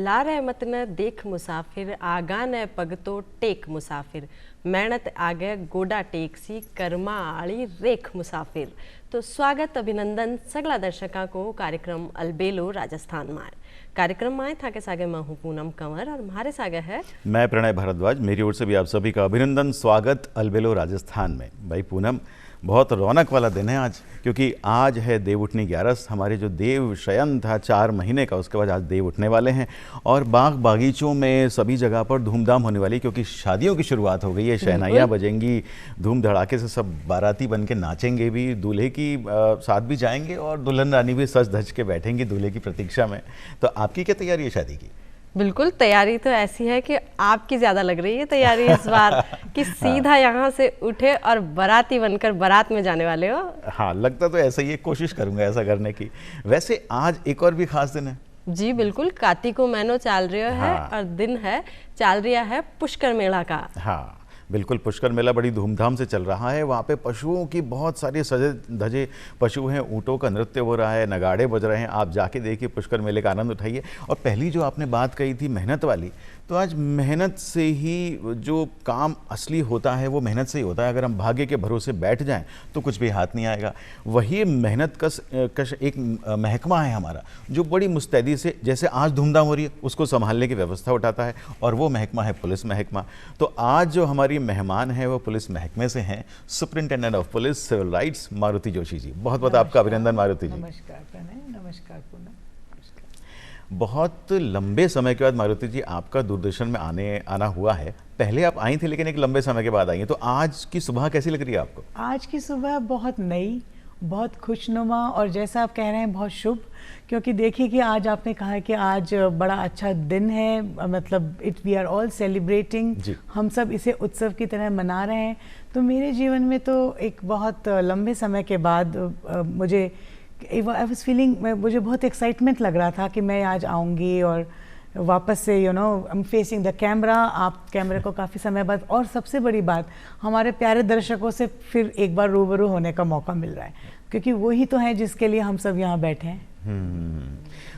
ला रहमत न देख मुसाफिर, आगा न पग तो टेक मुसाफिर, मेहनत आगे गोडा टेक सी, कर्मा आड़ी रेख मुसाफिर। तो स्वागत अभिनंदन सगला दर्शकों को कार्यक्रम अलबेलो राजस्थान में। कार्यक्रम में था के सागे मैं हूँ पूनम कंवर और हमारे सागे है मैं प्रणय भारद्वाज। मेरी ओर से भी आप सभी का अभिनंदन, स्वागत अलबेलो राजस्थान में। भाई पूनम, बहुत रौनक वाला दिन है आज, क्योंकि आज है देव उठनी 11। हमारे जो देव शयन था 4 महीने का, उसके बाद आज देव उठने वाले हैं और बाग बागीचों में सभी जगह पर धूमधाम होने वाली, क्योंकि शादियों की शुरुआत हो गई है। शहनाइयाँ बजेंगी, धूम धड़ाके से सब बाराती बन के नाचेंगे भी, दूल्हे की साथ भी जाएंगे और दुल्हन रानी भी सज धज के बैठेंगी दूल्हे की प्रतीक्षा में। तो आपकी क्या तैयारी है शादी की? बिल्कुल, तैयारी तो ऐसी है कि आपकी ज़्यादा लग रही है तैयारी इस बार कि सीधा यहाँ से उठे और बाराती बनकर बारात में जाने वाले हो। हाँ, लगता तो ऐसा ही है, कोशिश करूंगा ऐसा करने की। वैसे आज एक और भी खास दिन है। जी बिल्कुल, कार्तिको महीनो चल रहा है। हाँ। और दिन है चल रहा है पुष्कर मेला का। हाँ बिल्कुल, पुष्कर मेला बड़ी धूमधाम से चल रहा है। वहाँ पे पशुओं की बहुत सारी सजे धजे पशु हैं, ऊँटों का नृत्य हो रहा है, नगाड़े बज रहे हैं। आप जाके देखिए, पुष्कर मेले का आनंद उठाइए। और पहली जो आपने बात कही थी मेहनत वाली, तो आज मेहनत से ही जो काम असली होता है वो मेहनत से ही होता है। अगर हम भाग्य के भरोसे बैठ जाएं तो कुछ भी हाथ नहीं आएगा। वही मेहनत कश एक महकमा है हमारा, जो बड़ी मुस्तैदी से, जैसे आज धूमधाम हो रही है, उसको संभालने की व्यवस्था उठाता है, और वो महकमा है पुलिस महकमा। तो आज जो हमारी मेहमान है वो पुलिस महकमे से हैं, superintendent of police civil rights Maruti Joshi ji. बहुत बहुत आपका अभिनंदन मारुति जी। नमस्कार प्रणय, नमस्कार पूनम। बहुत लंबे समय के बाद मारुति जी आपका दूरदर्शन में आना हुआ है। पहले आप आई थी, लेकिन एक लंबे समय के बाद आई हैं। तो आज की सुबह कैसी लग रही है आपको? आज की सुबह बहुत नई, बहुत खुशनुमा और जैसा आप कह रहे हैं बहुत शुभ। क्योंकि देखिए कि आज आपने कहा कि आज बड़ा अच्छा दिन है, मतलब वी आर ऑल सेलिब्रेटिंग, हम सब इसे उत्सव की तरह मना रहे हैं। तो मेरे जीवन में तो एक बहुत लंबे समय के बाद मुझे आई वाज फीलिंग, मुझे बहुत एक्साइटमेंट लग रहा था कि मैं आज आऊँगी और वापस से I am facing the camera, आप कैमरे को काफ़ी समय बाद, और सबसे बड़ी बात हमारे प्यारे दर्शकों से फिर एक बार रूबरू होने का मौका मिल रहा है, क्योंकि वही तो है जिसके लिए हम सब यहाँ बैठे हैं।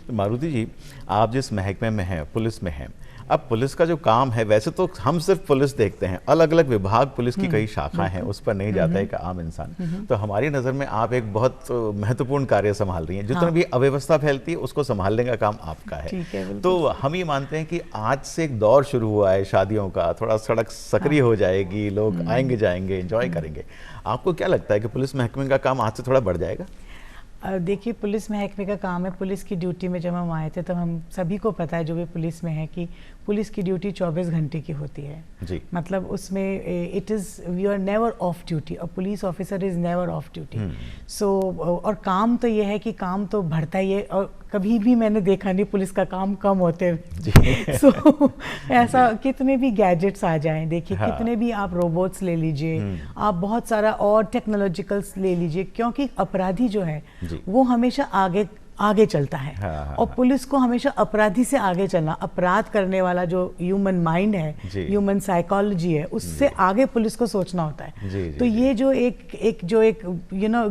तो मारुति जी, आप जिस महकमे में हैं, पुलिस में हैं, अब पुलिस का जो काम है, वैसे तो हम सिर्फ पुलिस देखते हैं, अलग अलग विभाग पुलिस की कई शाखाएं हैं, उस पर नहीं जाता है एक आम इंसान। तो हमारी नज़र में आप एक बहुत महत्वपूर्ण कार्य संभाल रही हैं। जितना भी अव्यवस्था फैलती है उसको संभालने का काम आपका है। तो हम ये मानते हैं कि आज से एक दौर शुरू हुआ है शादियों का, थोड़ा सड़क सक्रिय हो जाएगी, लोग आएंगे जाएंगे, एंजॉय करेंगे। आपको क्या लगता है कि पुलिस महकमे का काम आज से थोड़ा बढ़ जाएगा? देखिए, पुलिस महकमे का काम है, पुलिस की ड्यूटी में जब हम आए थे तब हम सभी को पता है जो भी पुलिस में है कि पुलिस की ड्यूटी 24 घंटे की होती है जी। मतलब उसमें it is we are never off duty, और police officer is never off duty. So और काम तो ये है कि काम तो बढ़ता ही है, और कभी भी मैंने देखा नहीं पुलिस का काम कम होते हुए। सो ऐसा कितने भी गैजेट्स आ जाएं, देखिए कितने भी आप रोबोट्स ले लीजिए, आप बहुत सारा और टेक्नोलॉजिकल्स ले लीजिए, क्योंकि अपराधी जो है वो हमेशा आगे चलता है। और पुलिस को हमेशा अपराधी से आगे चलना, अपराध करने वाला जो ह्यूमन माइंड है, ह्यूमन साइकोलॉजी है, उससे आगे पुलिस को सोचना होता है। तो ये जो एक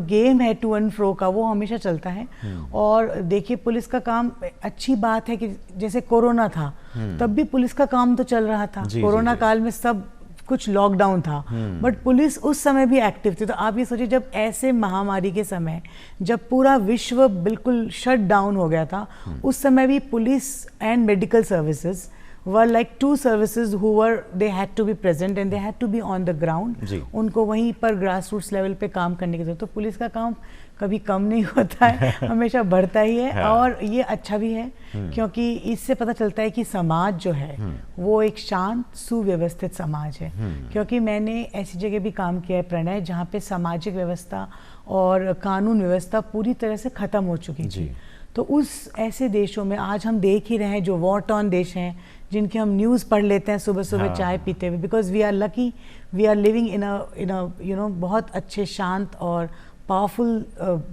गेम है टू एंड फ्रो का, वो हमेशा चलता है। और देखिए, पुलिस का काम, अच्छी बात है कि जैसे कोरोना था तब भी पुलिस का काम तो चल रहा था। कोरोना काल में सब कुछ लॉकडाउन था, बट पुलिस उस समय भी एक्टिव थी। तो आप ये सोचिए, जब ऐसे महामारी के समय, जब पूरा विश्व बिल्कुल शट डाउन हो गया था, उस समय भी police and medical services were like two services who they had to be present and they had to be on the ground। उनको वहीं पर ग्रास रूट्स लेवल पे काम करने की जरूरत। तो पुलिस का काम कभी कम नहीं होता है, हमेशा बढ़ता ही है। और ये अच्छा भी है, क्योंकि इससे पता चलता है कि समाज जो है वो एक शांत सुव्यवस्थित समाज है। क्योंकि मैंने ऐसी जगह भी काम किया है प्रणय, जहाँ पे सामाजिक व्यवस्था और कानून व्यवस्था पूरी तरह से खत्म हो चुकी थी। तो उस ऐसे देशों में आज हम देख ही रहे हैं, जो वॉर टॉर्न देश हैं, जिनके हम न्यूज़ पढ़ लेते हैं सुबह सुबह चाय पीते हुए, because we are lucky, we are living in a बहुत अच्छे शांत और पावरफुल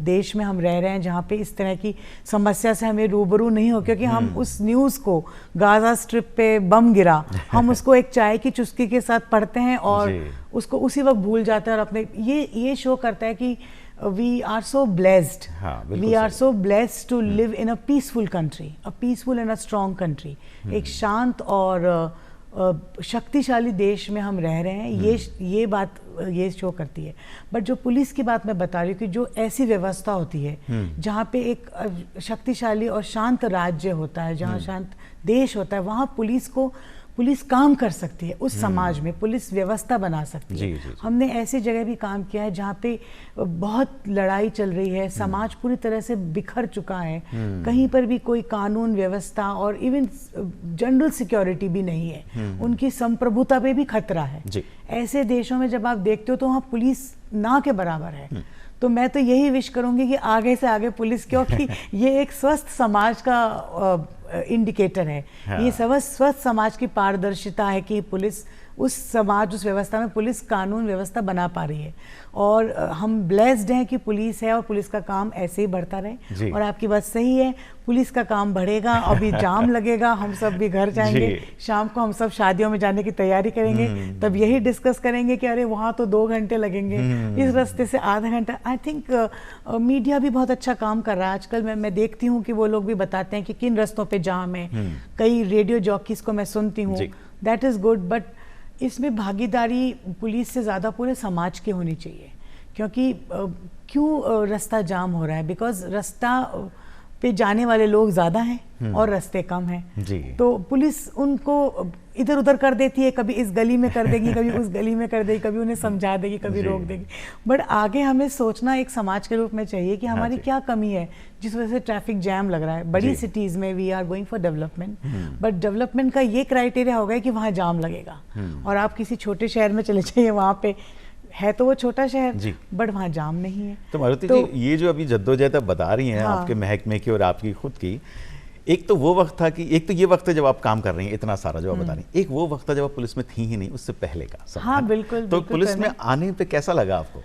देश में हम रह रहे हैं, जहाँ पे इस तरह की समस्या से हमें रूबरू नहीं हो। क्योंकि हम उस न्यूज़ को, गाजा स्ट्रिप पे बम गिरा, हम उसको एक चाय की चुस्की के साथ पढ़ते हैं और उसको उसी वक्त भूल जाते हैं। और अपने ये शो करता है कि we are so blessed. हाँ, बिल्कुल We are सही। so blessed to live in a peaceful country, a peaceful and a strong country. एक शांत और शक्तिशाली देश में हम रह रहे हैं, ये बात ये शो करती है। बट जो पुलिस की बात मैं बता रही हूँ कि जो ऐसी व्यवस्था होती है जहाँ पे एक शक्तिशाली और शांत राज्य होता है, जहाँ शांत देश होता है, वहाँ पुलिस काम कर सकती है, उस समाज में पुलिस व्यवस्था बना सकती है। जी, जी, जी। हमने ऐसी जगह भी काम किया है जहाँ पे बहुत लड़ाई चल रही है, समाज पूरी तरह से बिखर चुका है, कहीं पर भी कोई कानून व्यवस्था और इवन जनरल सिक्योरिटी भी नहीं है, उनकी संप्रभुता पे भी खतरा है। जी। ऐसे देशों में जब आप देखते हो तो वहाँ पुलिस ना के बराबर है। तो मैं तो यही विश करूंगी कि आगे से आगे पुलिस, क्योंकि ये एक स्वस्थ समाज का इंडिकेटर है। हाँ। ये स्वस्थ समाज की पारदर्शिता है कि पुलिस उस समाज, उस व्यवस्था में पुलिस कानून व्यवस्था बना पा रही है। और हम ब्लेस्ड हैं कि पुलिस है और पुलिस का काम ऐसे ही बढ़ता रहे। और आपकी बात सही है, पुलिस का काम बढ़ेगा, अभी जाम लगेगा, हम सब भी घर जाएंगे, शाम को हम सब शादियों में जाने की तैयारी करेंगे, तब यही डिस्कस करेंगे कि अरे वहाँ तो 2 घंटे लगेंगे, इस रास्ते से आधा घंटा। आई थिंक मीडिया भी बहुत अच्छा काम कर रहा है आजकल। मैं देखती हूँ कि वो लोग भी बताते हैं कि किन रास्तों पे जाम है। कई रेडियो जॉकीज को मैं सुनती हूँ, दैट इज़ गुड। बट इसमें भागीदारी पुलिस से ज़्यादा पूरे समाज की होनी चाहिए, क्योंकि क्यों रास्ता जाम हो रहा है? बिकॉज रास्ता पे जाने वाले लोग ज़्यादा हैं और रास्ते कम हैं। तो पुलिस उनको इधर उधर कर देती है, कभी इस गली में कर देगी, कभी उस गली में कर देगी, कभी उन्हें समझा देगी, कभी रोक देगी। बट आगे हमें सोचना एक समाज के रूप में चाहिए कि हमारी क्या कमी है जिस वजह से ट्रैफिक जैम लग रहा है। बड़ी सिटीज़ में we are going for development, but development का ये क्राइटेरिया होगा कि वहाँ जाम लगेगा। और आप किसी छोटे शहर में चले जाइए, वहाँ पे है तो वो छोटा शहर, बट वहाँ जाम नहीं है। तो मारुति जी, ये जो अभी जद्दोजहद आप बता रही हैं, आपके महकमे की और आपकी खुद की, एक तो वो वक्त था कि एक तो ये वक्त है जब आप काम कर रही हैं, इतना सारा जो आप बता रही हैं, एक वो वक्त था जब आप पुलिस में थी ही नहीं, उससे पहले का सब। हाँ बिल्कुल। तो पुलिस में आने पे कैसा लगा आपको?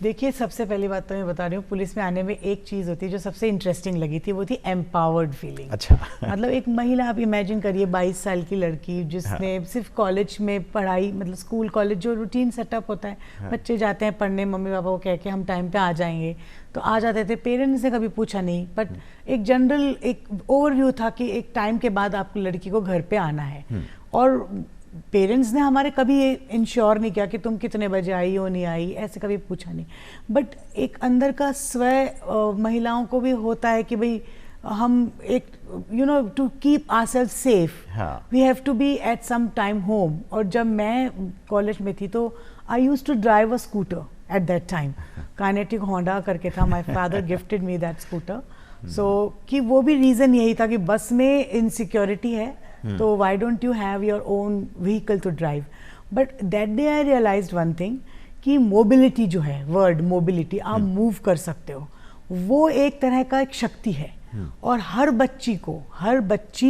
देखिए, सबसे पहली बात तो मैं बता रही हूँ, पुलिस में आने में एक चीज़ होती है जो सबसे इंटरेस्टिंग लगी थी, वो थी एम्पावर्ड फीलिंग। अच्छा। मतलब एक महिला, आप इमेजिन करिए 22 साल की लड़की जिसने सिर्फ कॉलेज में पढ़ाई, मतलब स्कूल कॉलेज जो रूटीन सेटअप होता है, बच्चे जाते हैं पढ़ने, मम्मी पापा को कह के हम टाइम पे आ जाएंगे, तो आ जाते थे, पेरेंट्स ने कभी पूछा नहीं। बट एक जनरल एक ओवरव्यू था कि एक टाइम के बाद आपकी लड़की को घर पे आना है, और पेरेंट्स ने हमारे कभी इंश्योर नहीं किया कि तुम कितने बजे आई हो, नहीं आई, ऐसे कभी पूछा नहीं। बट एक अंदर का स्वयं महिलाओं को भी होता है कि भाई हम एक to keep ourselves safe we have to be at some time home. और जब मैं कॉलेज में थी तो I used to drive a scooter at that time, Kinetic Honda करके था, my father gifted me that scooter. So कि वो भी रीज़न यही था कि बस में इनसिक्योरिटी है, तो why don't you have your own vehicle to drive. But that day I realised one thing कि मोबिलिटी जो है, वर्ड मोबिलिटी, आप मूव कर सकते हो, वो एक तरह का एक शक्ति है। और हर बच्ची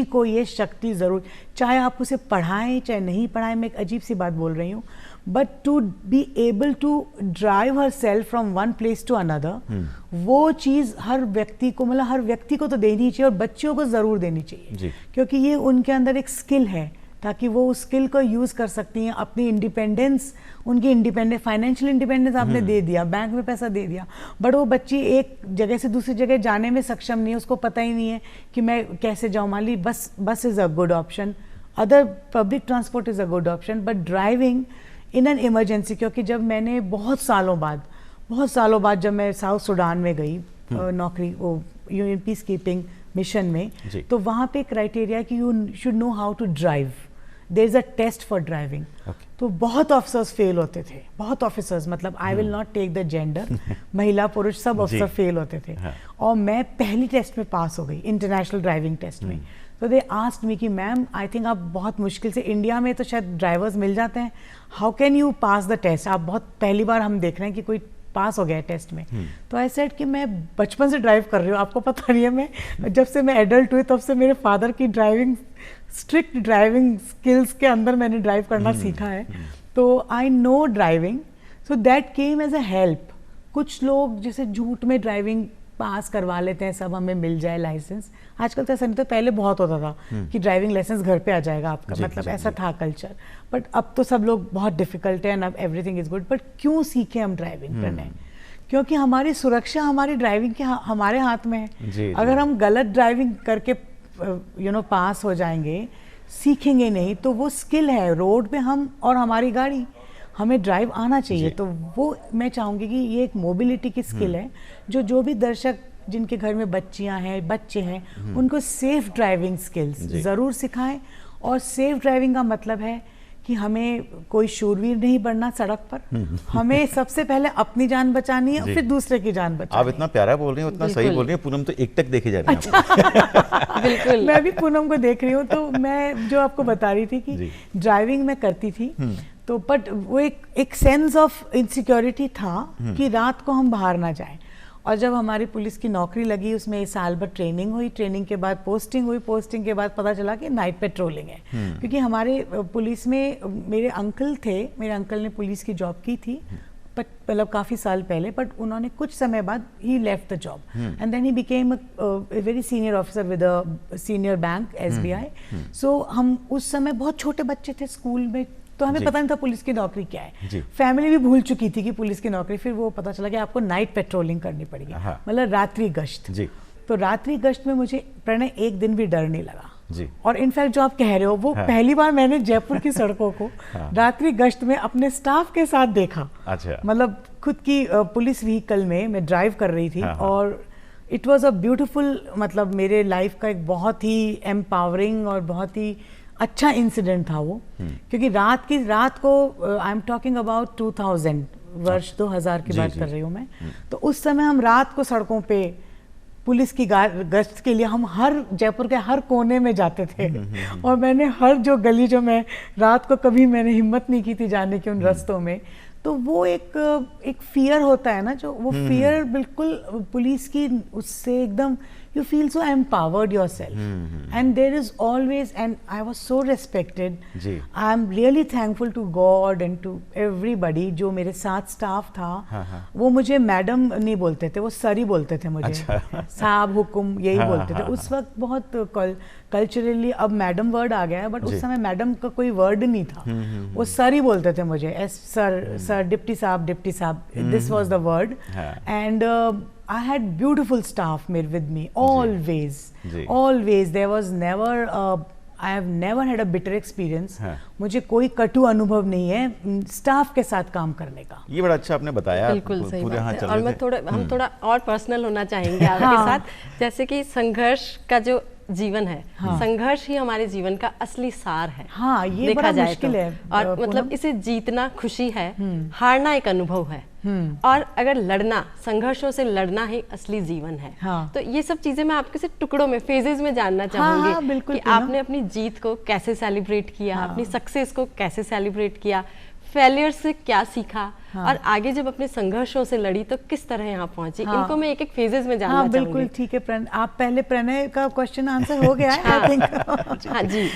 को ये शक्ति ज़रूर, चाहे आप उसे पढ़ाएं चाहे नहीं पढ़ाएं, मैं एक अजीब सी बात बोल रही हूँ, but to be able to drive herself from one place to another, वो चीज़ हर व्यक्ति को, मतलब हर व्यक्ति को तो देनी चाहिए और बच्चियों को ज़रूर देनी चाहिए, क्योंकि ये उनके अंदर एक स्किल है, ताकि वो उस स्किल को यूज़ कर सकती हैं, अपनी इंडिपेंडेंस, उनकी इंडिपेंडेंस, फाइनेंशियल इंडिपेंडेंस आपने दे दिया, बैंक में पैसा दे दिया, बट वो बच्ची एक जगह से दूसरी जगह जाने में सक्षम नहीं है, उसको पता ही नहीं है कि मैं कैसे जाऊँ। मान ली bus is a good option, other public transport is a good option, but driving in an emergency, क्योंकि जब मैंने बहुत सालों बाद जब मैं साउथ सूडान में गई नौकरी, वो यूएन पीस कीपिंग मिशन में, तो वहाँ पे क्राइटेरिया कि you should know how to drive, there is a test for driving. तो बहुत ऑफिसर्स फेल होते थे, बहुत ऑफिसर्स, मतलब I will not take the gender, महिला पुरुष सब ऑफिसर फेल होते थे। और मैं पहली टेस्ट में पास हो गई, इंटरनेशनल ड्राइविंग टेस्ट में। तो दे आस्क्ड मी कि मैम, आई थिंक आप बहुत मुश्किल से, इंडिया में तो शायद ड्राइवर्स मिल जाते हैं, how can you pass the test, आप बहुत पहली बार हम देख रहे हैं कि कोई पास हो गया है टेस्ट में। तो आई सेड कि मैं बचपन से ड्राइव कर रही हूँ, आपको पता नहीं है, मैं जब से मैं एडल्ट हुई तब से मेरे फादर की ड्राइविंग, स्ट्रिक्ट ड्राइविंग स्किल्स के अंदर मैंने ड्राइव करना सीखा है, तो I know driving, so that came as a help. कुछ लोग जैसे झूठ में ड्राइविंग पास करवा लेते हैं, सब हमें मिल जाए लाइसेंस, आजकल तो ऐसा नहीं, तो पहले बहुत होता था कि ड्राइविंग लाइसेंस घर पे आ जाएगा आपका, मतलब ऐसा था कल्चर, बट अब तो सब लोग बहुत डिफिकल्ट है, एंड अब एवरीथिंग इज गुड। बट क्यों सीखे हम ड्राइविंग करना है? क्योंकि हमारी सुरक्षा हमारी ड्राइविंग के हमारे हाथ में है। जी, अगर हम गलत ड्राइविंग करके पास हो जाएंगे, सीखेंगे नहीं, तो वो स्किल है रोड पे हम और हमारी गाड़ी, हमें ड्राइव आना चाहिए। तो वो मैं चाहूँगी कि ये एक मोबिलिटी की स्किल है जो भी दर्शक जिनके घर में बच्चियां हैं, बच्चे हैं, उनको सेफ ड्राइविंग स्किल्स ज़रूर सिखाएं। और सेफ ड्राइविंग का मतलब है कि हमें कोई शूरवीर नहीं बनना सड़क पर, हमें सबसे पहले अपनी जान बचानी है, फिर दूसरे की जान बचानी है। आप इतना प्यारा बोल रही हैं, उतना सही बोल रही हैं, पूनम तो एक टक देखे जा रही हैं। अच्छा। बिल्कुल, मैं भी पूनम को देख रही हूँ। तो मैं जो आपको बता रही थी कि ड्राइविंग मैं करती थी, तो बट वो एक सेंस ऑफ इनसिक्योरिटी था कि रात को हम बाहर ना जाएं। और जब हमारी पुलिस की नौकरी लगी, उसमें इस साल भर ट्रेनिंग हुई, ट्रेनिंग के बाद पोस्टिंग हुई, पोस्टिंग के बाद पता चला कि नाइट पेट्रोलिंग है। क्योंकि हमारे पुलिस में मेरे अंकल थे, मेरे अंकल ने पुलिस की जॉब की थी, मतलब काफ़ी साल पहले, बट उन्होंने कुछ समय बाद ही left the job and then he became a very senior officer with a senior bank SBI। So हम उस समय बहुत छोटे बच्चे थे स्कूल में, तो हमें पता नहीं था पुलिस की नौकरी क्या है। फैमिली भी भूल चुकी थी कि पुलिस की नौकरी। फिर वो पता चला कि आपको नाइट पेट्रोलिंग करनी पड़ेगी, मतलब रात्रि गश्त। तो रात्रि गश्त में मुझे प्रणय एक दिन भी डर नहीं लगा। और इनफैक्ट जो आप कह रहे हो, वो पहली बार मैंने जयपुर की सड़कों को रात्रि गश्त में अपने स्टाफ के साथ देखा। मतलब खुद की पुलिस व्हीकल में मैं ड्राइव कर रही थी, और इट वॉज अ ब्यूटिफुल, मतलब मेरे लाइफ का एक बहुत ही एम्पावरिंग और बहुत ही अच्छा इंसिडेंट था वो। क्योंकि रात को आई एम टॉकिंग अबाउट 2000 वर्ष 2000 की बात कर रही हूँ मैं। तो उस समय हम रात को सड़कों पे पुलिस की गश्त के लिए हम हर जयपुर के हर कोने में जाते थे। और मैंने हर जो गली, जो मैं रात को कभी मैंने हिम्मत नहीं की थी जाने की उन रास्तों में। तो वो एक फियर होता है ना, जो वो फियर बिल्कुल पुलिस की, उससे एकदम you feel so empowered yourself and there is always, and I was so respected. I am really thankful to God and to everybody। जो मेरे साथ स्टाफ था, वो मुझे मैडम नहीं बोलते थे, वो सर ही बोलते थे मुझे। साहब, हुकुम, यही बोलते थे उस वक्त। बहुत कल्चरली अब मैडम वर्ड आ गया है, बट उस समय मैडम का कोई वर्ड नहीं था, वो सर ही बोलते थे मुझे। सर, डिप्टी साहब, this was the word. And I had beautiful staff with me always. There was never I have never had a bitter experience। मुझे कोई कटु अनुभव नहीं है स्टाफ के साथ काम करने का। ये बड़ा अच्छा आपने बताया। बिल्कुल सही बात है। और हम थोड़ा और पर्सनल होना चाहेंगे आपके साथ। जैसे कि संघर्ष का जो जीवन है, संघर्ष ही हमारे जीवन का असली सार है। ये बड़ा मुश्किल है। और मतलब इसे जीतना खुशी है, हारना एक अनुभव है, और अगर लड़ना, संघर्षों से लड़ना ही असली जीवन है। तो ये सब चीजें मैं आपके से टुकड़ों में, फेजेस में जानना चाहूंगी कि आपने अपनी जीत को कैसे सेलिब्रेट किया, अपनी सक्सेस को कैसे सेलिब्रेट किया, फेलियर से क्या सीखा, और आगे जब अपने संघर्षों से लड़ी तो किस तरह यहाँ पहुंची। इनको मैं एक फेजेस में जानना चाहूंगी। बिल्कुल ठीक है प्रणय, आप पहले प्रणय का क्वेश्चन आंसर हो गया है आई थिंक।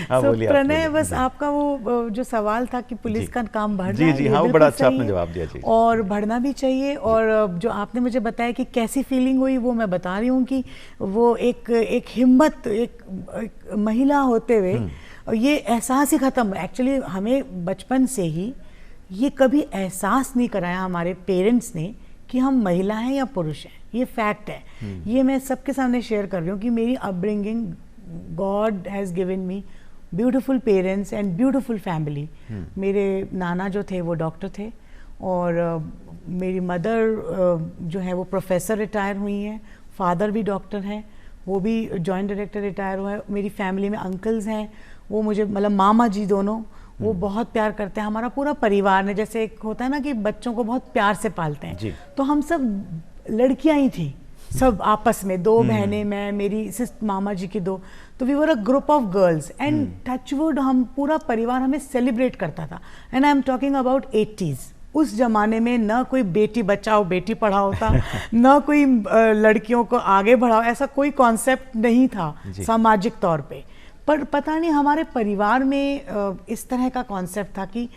सो प्रणय, बस आपका वो जो सवाल था कि पुलिस का काम बढ़ना है, वो बड़ा अच्छा आपने जवाब दिया। और बढ़ना भी चाहिए। और जो आपने मुझे बताया कि कैसी फीलिंग हुई, वो मैं बता रही हूँ कि वो एक हिम्मत, एक महिला होते हुए ये एहसास ही खत्म। एक्चुअली हमें बचपन से ही ये कभी एहसास नहीं कराया हमारे पेरेंट्स ने कि हम महिला हैं या पुरुष हैं। ये फैक्ट है। ये मैं सबके सामने शेयर कर रही हूँ कि मेरी upbringing, God has given me beautiful parents and beautiful family. मेरे नाना जो थे वो डॉक्टर थे, और मेरी मदर जो है वो प्रोफेसर रिटायर हुई हैं, फादर भी डॉक्टर हैं, वो भी जॉइंट डायरेक्टर रिटायर हुआ है। मेरी फैमिली में अंकल्स हैं, वो मुझे, मतलब मामा जी दोनों, वो बहुत प्यार करते हैं। हमारा पूरा परिवार ने, जैसे एक होता है ना कि बच्चों को बहुत प्यार से पालते हैं, तो हम सब लड़कियां ही थी, सब आपस में, 2 बहनें, मैं, मेरी मामा जी की 2, तो we were a group of girls and touchwood हम पूरा परिवार हमें सेलिब्रेट करता था। And I am talking about 80s। उस जमाने में न कोई बेटी बचाओ बेटी पढ़ाओ था, न कोई लड़कियों को आगे बढ़ाओ, ऐसा कोई कॉन्सेप्ट नहीं था सामाजिक तौर पे। पर पता नहीं हमारे परिवार में इस तरह का कॉन्सेप्ट था कि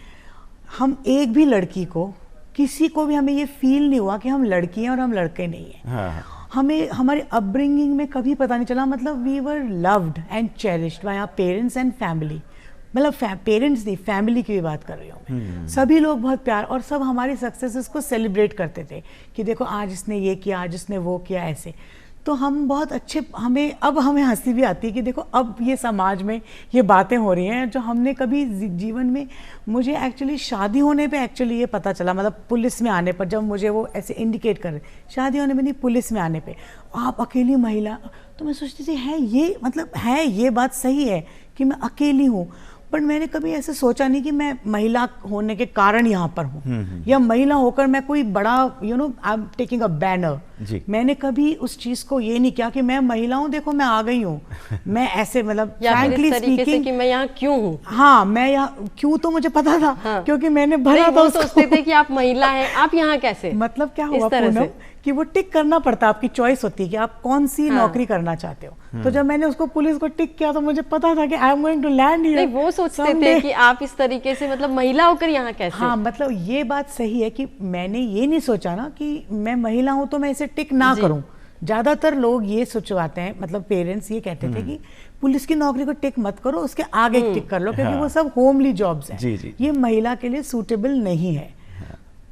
हम एक भी लड़की को, किसी को भी हमें ये फील नहीं हुआ कि हम लड़की हैं और हम लड़के नहीं हैं। हमें हमारे अपब्रिंगिंग में कभी पता नहीं चला, मतलब we were loved and cherished by our parents and family. मतलब पेरेंट्स नहीं, फैमिली की भी बात कर रही हूँ मैं, सभी लोग बहुत प्यार और सब हमारी सक्सेसेस को सेलिब्रेट करते थे कि देखो आज इसने ये किया, आज इसने वो किया, ऐसे। तो हम बहुत अच्छे, हमें हंसी भी आती है कि देखो अब ये समाज में ये बातें हो रही हैं जो हमने कभी जीवन में, मुझे एक्चुअली शादी होने पे एक्चुअली ये पता चला, मतलब पुलिस में आने पर, जब मुझे वो ऐसे इंडिकेट कर रहे, शादी होने में नहीं, पुलिस में आने पे आप अकेली महिला। तो मैं सोचती थी है ये, मतलब है ये बात सही है कि मैं अकेली हूँ, बट मैंने कभी ऐसे सोचा नहीं कि मैं महिला होने के कारण यहाँ पर हूँ या महिला होकर मैं कोई बड़ा I am taking a banner. मैंने कभी उस चीज को ये नहीं किया कि मैं महिला हूँ, देखो मैं आ गई हूँ, मैं ऐसे, मतलब फ्रैंकली स्पीकिंग कि मैं यहाँ क्यों हूँ। हाँ, मैं यहाँ क्यों तो मुझे पता था। हाँ। क्योंकि मैंने भरा था उसको। सोचते थे कि आप महिला हैं, आप यहाँ कैसे, मतलब क्या हुआ पूनम कि वो टिक करना पड़ता है, आपकी चॉइस होती है कि आप कौन सी नौकरी करना चाहते हो। तो जब मैंने उसको पुलिस को टिक किया तो मुझे पता था कि I am going to land here. वो सोचते थे कि आप इस तरीके से, मतलब महिला होकर यहाँ कैसे। हाँ, मतलब ये बात सही है कि मैंने ये नहीं सोचा ना कि मैं महिला हूँ तो मैं इसे टिक ना करूँ। ज्यादातर लोग ये सोचवाते हैं, मतलब पेरेंट्स ये कहते थे कि पुलिस की नौकरी को टिक मत करो, उसके आगे टिक कर लो, क्योंकि वो सब होमली जॉब्स हैं, ये महिला के लिए सूटेबल नहीं है।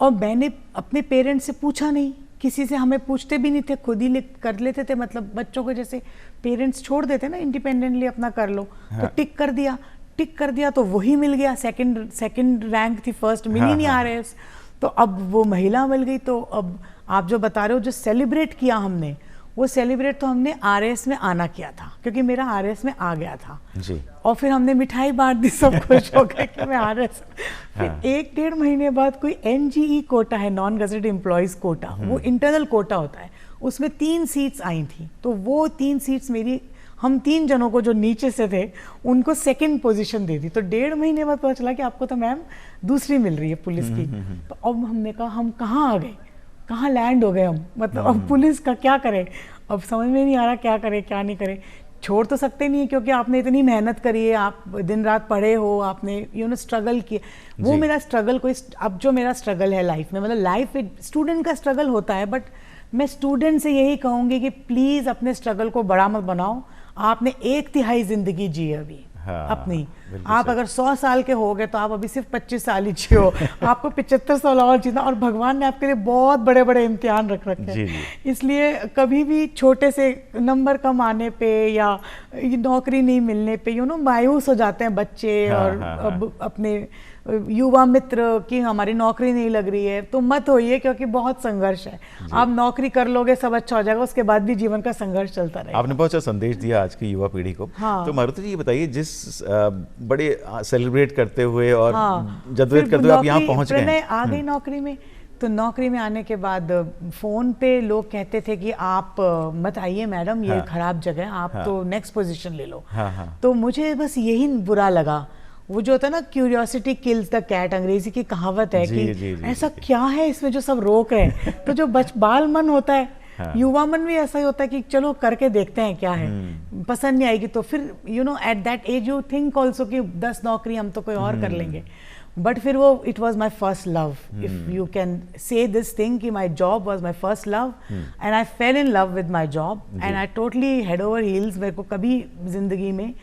और मैंने अपने पेरेंट्स से पूछा नहीं, किसी से हमें पूछते भी नहीं थे, खुद ही कर लेते थे। मतलब बच्चों को जैसे पेरेंट्स छोड़ देते ना इंडिपेंडेंटली, अपना कर लो। तो टिक कर दिया तो वही मिल गया, सेकंड रैंक थी, फर्स्ट मिल ही नहीं RAS। तो अब वो महिला मिल गई। तो अब आप जो बता रहे हो, जो सेलिब्रेट किया हमने, वो सेलिब्रेट तो हमने RAS में आना किया था, क्योंकि मेरा RAS में आ गया था जी। और फिर हमने मिठाई बांट दी, सब खुश हो गए कि मैं RAS। फिर 1-1.5 महीने बाद कोई NGE कोटा है, नॉन गजेटेड एम्प्लॉयज कोटा, वो इंटरनल कोटा होता है, उसमें 3 सीट्स आई थी। तो वो 3 सीट्स मेरी, हम 3 जनों को जो नीचे से थे उनको सेकंड पोजीशन दे दी। तो 1.5 महीने बाद पता चला कि आपको तो मैम दूसरी मिल रही है पुलिस की। तो अब हमने कहा हम कहाँ आ गए, कहाँ लैंड हो गए हम, मतलब अब पुलिस का क्या करें, अब समझ में नहीं आ रहा क्या करें क्या नहीं करें। छोड़ तो सकते नहीं है, क्योंकि आपने इतनी मेहनत करी है, आप दिन रात पढ़े हो, आपने स्ट्रगल किया। वो मेरा स्ट्रगल कोई, अब जो मेरा स्ट्रगल है लाइफ में, मतलब लाइफ स्टूडेंट का स्ट्रगल होता है, बट मैं स्टूडेंट से यही कहूँगी कि प्लीज़ अपने स्ट्रगल को बड़ा मत बनाओ। आपने 1/3 जिंदगी जी है अभी अपनी। आप अगर 100 साल के हो गए तो आप अभी सिर्फ 25 साल ही जियो। आपको 75 साल और जीना, और भगवान ने आपके लिए बहुत बड़े बड़े इम्तिहान रख रखे हैं। इसलिए कभी भी छोटे से नंबर कम आने पे या नौकरी नहीं मिलने पे मायूस हो जाते हैं बच्चे। और अब अपने युवा मित्र की हमारी नौकरी नहीं लग रही है, तो मत होइए, क्योंकि बहुत संघर्ष है। आप नौकरी कर लोगे, सब अच्छा हो जाएगा, उसके बाद भी जीवन का संघर्ष चलता रहेगा। आपने बहुत अच्छा संदेश दिया आज की युवा पीढ़ी को। तो मारुति जी ये बताइए, जिस बड़े सेलिब्रेट करते हुए और जद्दोजहद करते हुए आप यहाँ पहुँच गए, आ गई नौकरी में। तो नौकरी में आने के बाद फोन पे लोग कहते थे कि आप मत आइए मैडम, ये खराब जगह है, आप तो नेक्स्ट पोजीशन ले लो। तो मुझे बस यही बुरा लगा। वो जो होता है ना, क्यूरियोसिटी किल्स द कैट, अंग्रेजी की कहावत है कि ऐसा क्या है इसमें जो सब रोक है। तो जो बाल मन होता है, युवा मन भी ऐसा ही होता है कि चलो करके देखते हैं क्या है, पसंद नहीं आएगी तो फिर at that age you think also कि 10 नौकरी हम तो कोई और कर लेंगे। बट फिर वो it was my first love, if you can say this thing कि my job was my first love, and I fell in love with my job, and I totally head over heels. मेरे को कभी जिंदगी में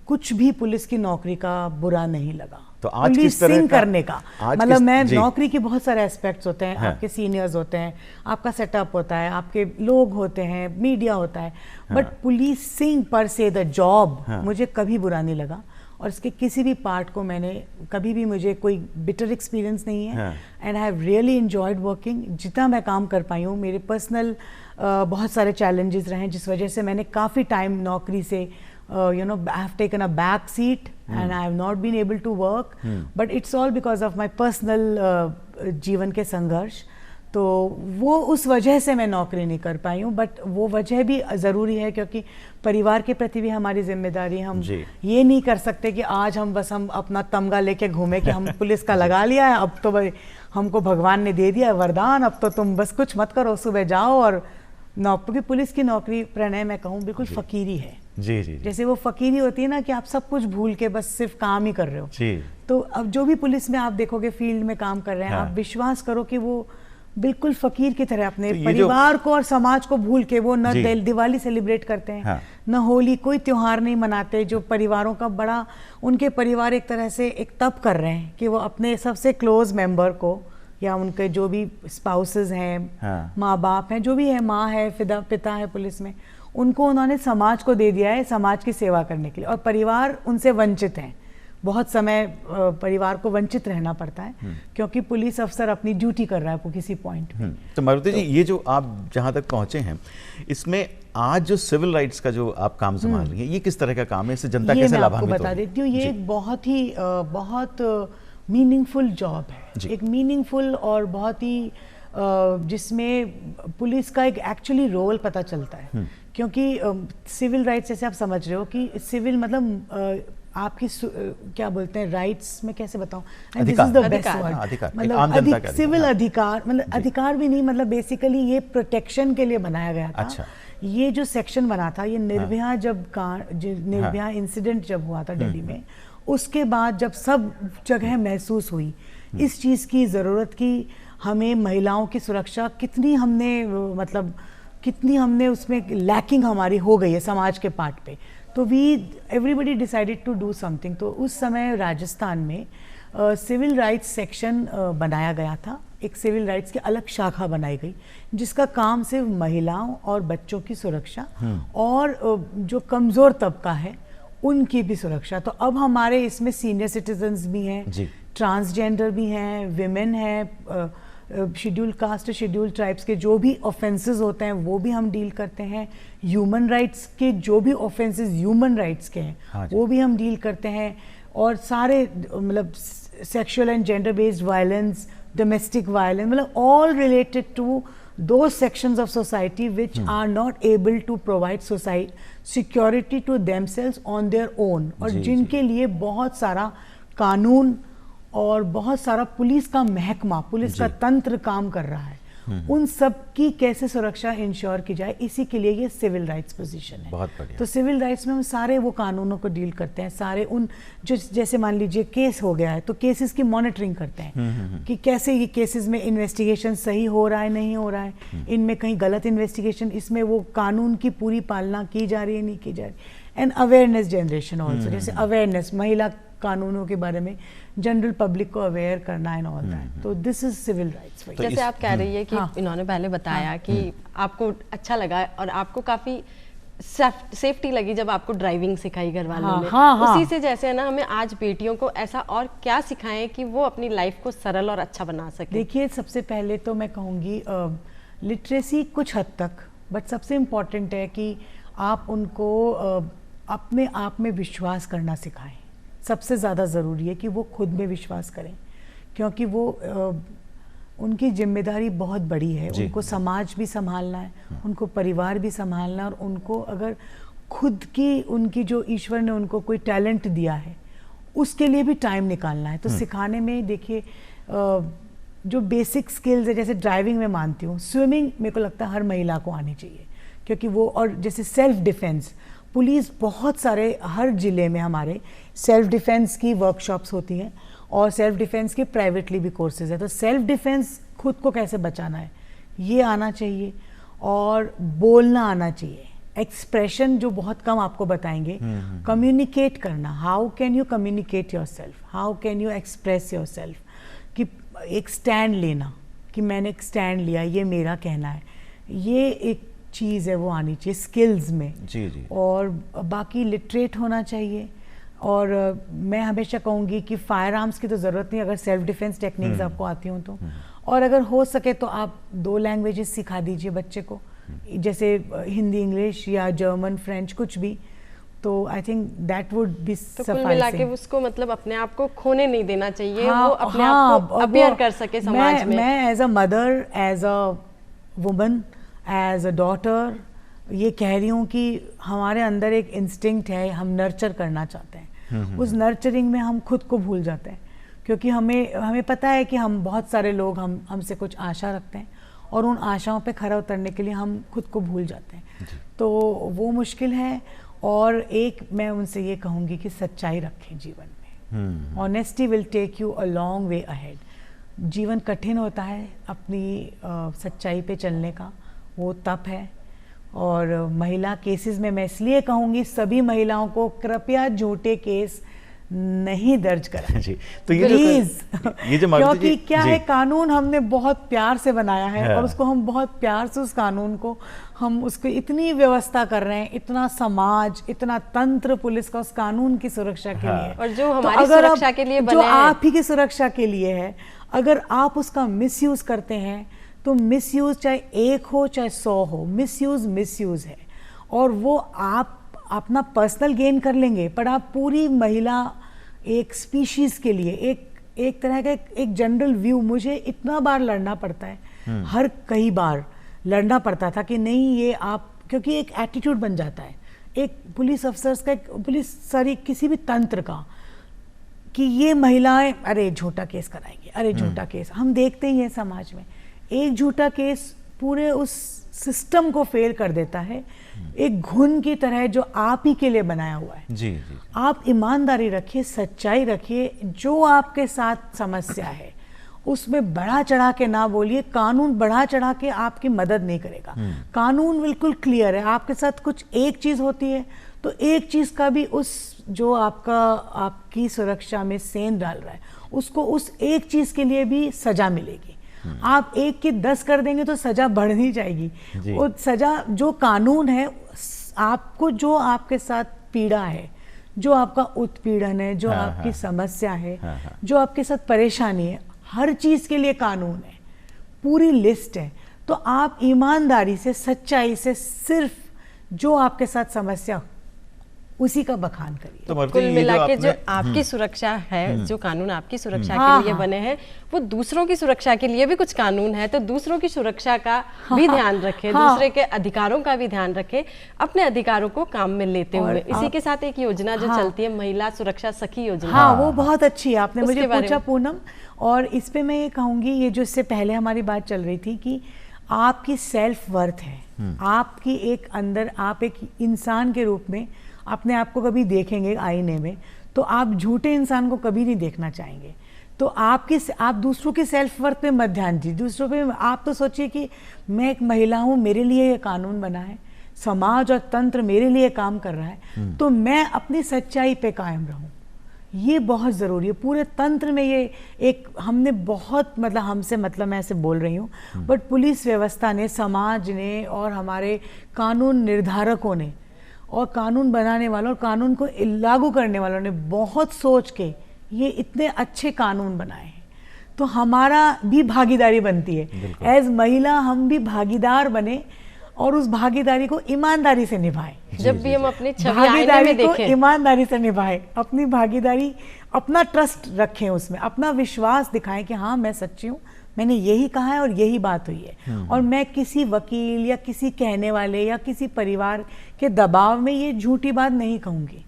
कुछ भी police की नौकरी का बुरा नहीं लगा। तो आज किस तरह करने का मतलब, मैं नौकरी के बहुत सारे एस्पेक्ट्स होते हैं। आपके सीनियर्स होते हैं, आपका सेटअप होता है, आपके लोग होते हैं, मीडिया होता है, बट पुलिसिंग पर से द जॉब मुझे कभी बुरा नहीं लगा। और इसके किसी भी पार्ट को मैंने कभी भी, मुझे कोई बिटर एक्सपीरियंस नहीं है। And I have really enjoyed working. जितना मैं काम कर पाई हूँ, मेरे पर्सनल बहुत सारे चैलेंजेस रहे हैं, जिस वजह से मैंने काफ़ी टाइम नौकरी से I have taken a back seat and I have not been able to work, but it's all because of my personal जीवन के संघर्ष। तो वो उस वजह से मैं नौकरी नहीं कर पाई हूँ, बट वो वजह भी ज़रूरी है, क्योंकि परिवार के प्रति भी हमारी जिम्मेदारी है। हम ये नहीं कर सकते कि आज हम अपना तमगा लेके घूमे कि हम पुलिस का लगा लिया है, अब तो हमको भगवान ने दे दिया वरदान, अब तो तुम बस कुछ मत करो, सुबह जाओ। और क्योंकि पुलिस की नौकरी, प्रणय मैं कहूँ, बिल्कुल फकीरी है। जी। जैसे वो फकीरी होती है ना, कि आप सब कुछ भूल के बस सिर्फ काम ही कर रहे हो। तो अब जो भी पुलिस में आप देखोगे फील्ड में काम कर रहे हैं, आप विश्वास करो कि वो बिल्कुल फकीर की तरह अपने तो परिवार को और समाज को भूल के वो न जी। दिवाली सेलिब्रेट करते हैं, हाँ। न होली, कोई त्योहार नहीं मनाते, जो परिवारों का बड़ा, उनके परिवार एक तरह से एक तप कर रहे हैं कि वो अपने सबसे क्लोज मेंबर को या उनके जो भी स्पाउसेस हैं, हाँ। माँ बाप हैं, जो भी है, माँ है, पिता है पुलिस में, उनको उन्होंने समाज को दे दिया है समाज की सेवा करने के लिए, और परिवार उनसे वंचित हैं। बहुत समय परिवार को वंचित रहना पड़ता है क्योंकि पुलिस अफसर अपनी ड्यूटी कर रहा है वो किसी पॉइंट पे। तो मारुति जी, ये जो आप जहाँ तक पहुँचे हैं, इसमें आज जो सिविल राइट्स का जो आप काम संभाल रही हैं, ये किस तरह का काम है, इससे जनता ये कैसे मैं आपको लाभान्वित बता होगी? देती हूँ, ये जी। एक बहुत मीनिंगफुल जॉब जी। है, एक मीनिंगफुल और बहुत ही जिसमें पुलिस का एक एक्चुअली रोल पता चलता है, क्योंकि सिविल राइट्स जैसे आप समझ रहे हो कि सिविल मतलब आपकी क्या बोलते हैं राइट्स में कैसे बताऊं, this is the best word, अधिकार, मतलब आम जनता का सिविल अधिकार। अधिकार, मतलब अधिकार भी नहीं, मतलब बेसिकली ये प्रोटेक्शन के लिए बनाया गया था। अच्छा। ये जो सेक्शन बना था, ये निर्भया निर्भया इंसिडेंट जब हुआ था दिल्ली में, उसके बाद जब सब जगह महसूस हुई इस चीज़ की ज़रूरत की, हमें महिलाओं की सुरक्षा कितनी हमने मतलब कितनी हमने उसमें लैकिंग हमारी हो गई है समाज के पार्ट पे, तो everybody decided to do something. तो उस समय राजस्थान में सिविल राइट्स सेक्शन बनाया गया था, एक सिविल राइट्स की अलग शाखा बनाई गई जिसका काम सिर्फ महिलाओं और बच्चों की सुरक्षा और जो कमज़ोर तबका है उनकी भी सुरक्षा। तो अब हमारे इसमें सीनियर सिटीजन्स भी हैं, ट्रांसजेंडर भी हैं, विमेन हैं, शेड्यूल कास्ट, शेड्यूल ट्राइब्स के जो भी ऑफेंसेस होते हैं वो भी हम डील करते हैं, ह्यूमन राइट्स के जो भी ऑफेंसेस ह्यूमन राइट्स के हैं वो भी हम डील करते हैं, और सारे मतलब sexual and gender based violence, domestic violence, मतलब all related to those sections of society which are not able to provide security to themselves on their own, और जिनके लिए बहुत सारा कानून और बहुत सारा पुलिस का महकमा, पुलिस का तंत्र काम कर रहा है, उन सब की कैसे सुरक्षा इंश्योर की जाए, इसी के लिए ये सिविल राइट्स पोजीशन है। बहुत बढ़िया। तो सिविल राइट्स में हम सारे वो कानूनों को डील करते हैं, सारे उन जो जैसे मान लीजिए केस हो गया है तो केसेस की मॉनिटरिंग करते हैं कि कैसे ये केसेस में इन्वेस्टिगेशन सही हो रहा है, नहीं हो रहा है, इनमें कहीं गलत इन्वेस्टिगेशन, इसमें वो कानून की पूरी पालना की जा रही है, नहीं की जा रही। एंड अवेयरनेस जनरेशन ऑल्सो, जैसे अवेयरनेस महिला कानूनों के बारे में जनरल पब्लिक को अवेयर करना एंड ऑल दैट, तो दिस इज सिविल राइट्स। तो जैसे आप कह रही है कि इन्होंने पहले बताया कि आपको अच्छा लगा और आपको काफी सेफ्टी लगी जब आपको ड्राइविंग सिखाई घर वालों ने, उसी से जैसे है ना, हमें आज बेटियों को ऐसा और क्या सिखाएं कि वो अपनी लाइफ को सरल और अच्छा बना सके। देखिए, सबसे पहले तो मैं कहूँगी लिटरेसी कुछ हद तक, बट सबसे इम्पॉर्टेंट है कि आप उनको अपने आप में विश्वास करना सिखाएं। सबसे ज़्यादा ज़रूरी है कि वो खुद में विश्वास करें, क्योंकि वो उनकी जिम्मेदारी बहुत बड़ी है, उनको समाज भी संभालना है, उनको परिवार भी संभालना है, और उनको अगर खुद की उनकी जो ईश्वर ने उनको कोई टैलेंट दिया है उसके लिए भी टाइम निकालना है। तो सिखाने में देखिए जो बेसिक स्किल्स है, जैसे ड्राइविंग में मानती हूँ, स्विमिंग मेरे को लगता है हर महिला को आनी चाहिए, क्योंकि वो, और जैसे सेल्फ डिफेंस, पुलिस बहुत सारे हर ज़िले में हमारे सेल्फ डिफेंस की वर्कशॉप्स होती हैं और सेल्फ डिफेंस के प्राइवेटली भी कोर्सेज है। तो सेल्फ डिफेंस खुद को कैसे बचाना है ये आना चाहिए, और बोलना आना चाहिए, एक्सप्रेशन जो बहुत कम आपको बताएंगे, कम्युनिकेट करना, how can you communicate your self, how can you express your self, कि एक स्टैंड लेना कि मैंने एक स्टैंड लिया, ये मेरा कहना है, ये एक चीज़ है वो आनी चाहिए स्किल्स में। जी। और बाकी लिटरेट होना चाहिए, और मैं हमेशा कहूँगी कि फायर आर्म्स की तो ज़रूरत नहीं अगर सेल्फ डिफेंस टेक्निक्स आपको आती हों तो, और अगर हो सके तो आप 2 लैंग्वेजेस सिखा दीजिए बच्चे को, जैसे हिंदी इंग्लिश या जर्मन फ्रेंच कुछ भी, तो I think that would be sufficient. तो कुल मिला के उसको मतलब अपने आप को खोने नहीं देना चाहिए, वो अपने आप को अपीयर कर सके समाज में। मैं as a mother, as a woman, as a daughter ये कह रही हूँ कि हमारे अंदर एक इंस्टिंक्ट है, हम नर्चर करना चाहते हैं, उस नर्चरिंग में हम खुद को भूल जाते हैं, क्योंकि हमें पता है कि हम बहुत सारे लोग हमसे कुछ आशा रखते हैं, और उन आशाओं पे खरा उतरने के लिए हम खुद को भूल जाते हैं, तो वो मुश्किल है। और एक मैं उनसे ये कहूँगी कि सच्चाई रखें जीवन में, honesty will take you a long way ahead. जीवन कठिन होता है, अपनी सच्चाई पे चलने का वो तप है। और महिला केसेस में मैं इसलिए कहूँगी सभी महिलाओं को कृपया झूठे केस नहीं दर्ज करें जी। तो प्लीज, ये जो क्योंकि क्या है, कानून हमने बहुत प्यार से बनाया है और उसको हम बहुत प्यार से उस कानून को हम उसको इतनी व्यवस्था कर रहे हैं, इतना समाज, इतना तंत्र पुलिस का उस कानून की सुरक्षा के लिए, और जो हमारी सुरक्षा के लिए बने जो आप ही की सुरक्षा के लिए है, अगर आप उसका मिसयूज करते हैं तो मिसयूज चाहे 1 हो चाहे 100 हो, मिसयूज है। और वो आप अपना पर्सनल गेन कर लेंगे, पर आप पूरी महिला एक स्पीशीज के लिए एक तरह का एक जनरल व्यू, मुझे इतना बार लड़ना पड़ता है, हर कई बार लड़ना पड़ता था कि नहीं ये आप, क्योंकि एक एटीट्यूड बन जाता है एक पुलिस अफसर्स का, किसी भी तंत्र का, कि ये महिलाएं अरे झूठा केस कराएंगे, अरे झूठा केस। हम देखते ही हैं समाज में एक झूठा केस पूरे उस सिस्टम को फेल कर देता है, एक घुन की तरह जो आप ही के लिए बनाया हुआ है। जी जी। आप ईमानदारी रखिए, सच्चाई रखिए, जो आपके साथ समस्या है उसमें बढ़ा चढ़ा के ना बोलिए। कानून बढ़ा चढ़ा के आपकी मदद नहीं करेगा। कानून बिल्कुल क्लियर है, आपके साथ कुछ एक चीज होती है तो एक चीज का भी उस जो आपकी सुरक्षा में सेंध डाल रहा है उसको उस एक चीज के लिए भी सजा मिलेगी। आप 1 की 10 कर देंगे तो सजा बढ़नी जाएगी। वो सजा जो कानून है, आपको जो आपके साथ पीड़ा है, जो आपका उत्पीड़न है, जो आपकी समस्या है, जो आपके साथ परेशानी है, हर चीज के लिए कानून है, पूरी लिस्ट है। तो आप ईमानदारी से, सच्चाई से सिर्फ जो आपके साथ समस्या उसी का बखान करिए। तो कुल मिला के जो आपकी सुरक्षा है, जो कानून आपकी सुरक्षा के लिए बने हैं, वो दूसरों की सुरक्षा के लिए भी कुछ कानून है। तो दूसरों की सुरक्षा का भी ध्यान रखें, दूसरे के अधिकारों का भी ध्यान रखें, अपने अधिकारों को काम में लेते हुए। इसी के साथ एक योजना जो चलती है, महिला सुरक्षा सखी योजना, वो बहुत अच्छी है। आपने मुझे पूछा पूनम, और इस पे मैं ये कहूँगी, ये जो इससे पहले हमारी बात चल रही थी कि आपकी सेल्फ वर्थ है, आपकी एक अंदर, आप एक इंसान के रूप में अपने आप को कभी देखेंगे आईने में तो आप झूठे इंसान को कभी नहीं देखना चाहेंगे। तो आप दूसरों के सेल्फ वर्थ पे मत ध्यान दीजिए, दूसरों पे आप तो सोचिए कि मैं एक महिला हूँ, मेरे लिए ये कानून बना है, समाज और तंत्र मेरे लिए काम कर रहा है, तो मैं अपनी सच्चाई पे कायम रहूँ। ये बहुत ज़रूरी है। पूरे तंत्र में ये एक हमने बहुत मैं ऐसे बोल रही हूँ, बट पुलिस व्यवस्था ने, समाज ने और हमारे कानून निर्धारकों ने और कानून बनाने वालों और कानून को लागू करने वालों ने बहुत सोच के ये इतने अच्छे कानून बनाए हैं। तो हमारा भी भागीदारी बनती है, एज महिला हम भी भागीदार बने और उस भागीदारी को ईमानदारी से निभाएं। जब भी हम अपनी भागीदारी को ईमानदारी से निभाएं, अपनी भागीदारी, अपना ट्रस्ट रखें, उसमें अपना विश्वास दिखाएं कि हाँ मैं सच्ची हूँ, मैंने यही कहा है और यही बात हुई है, और मैं किसी वकील या किसी कहने वाले या किसी परिवार के दबाव में ये झूठी बात नहीं कहूँगी।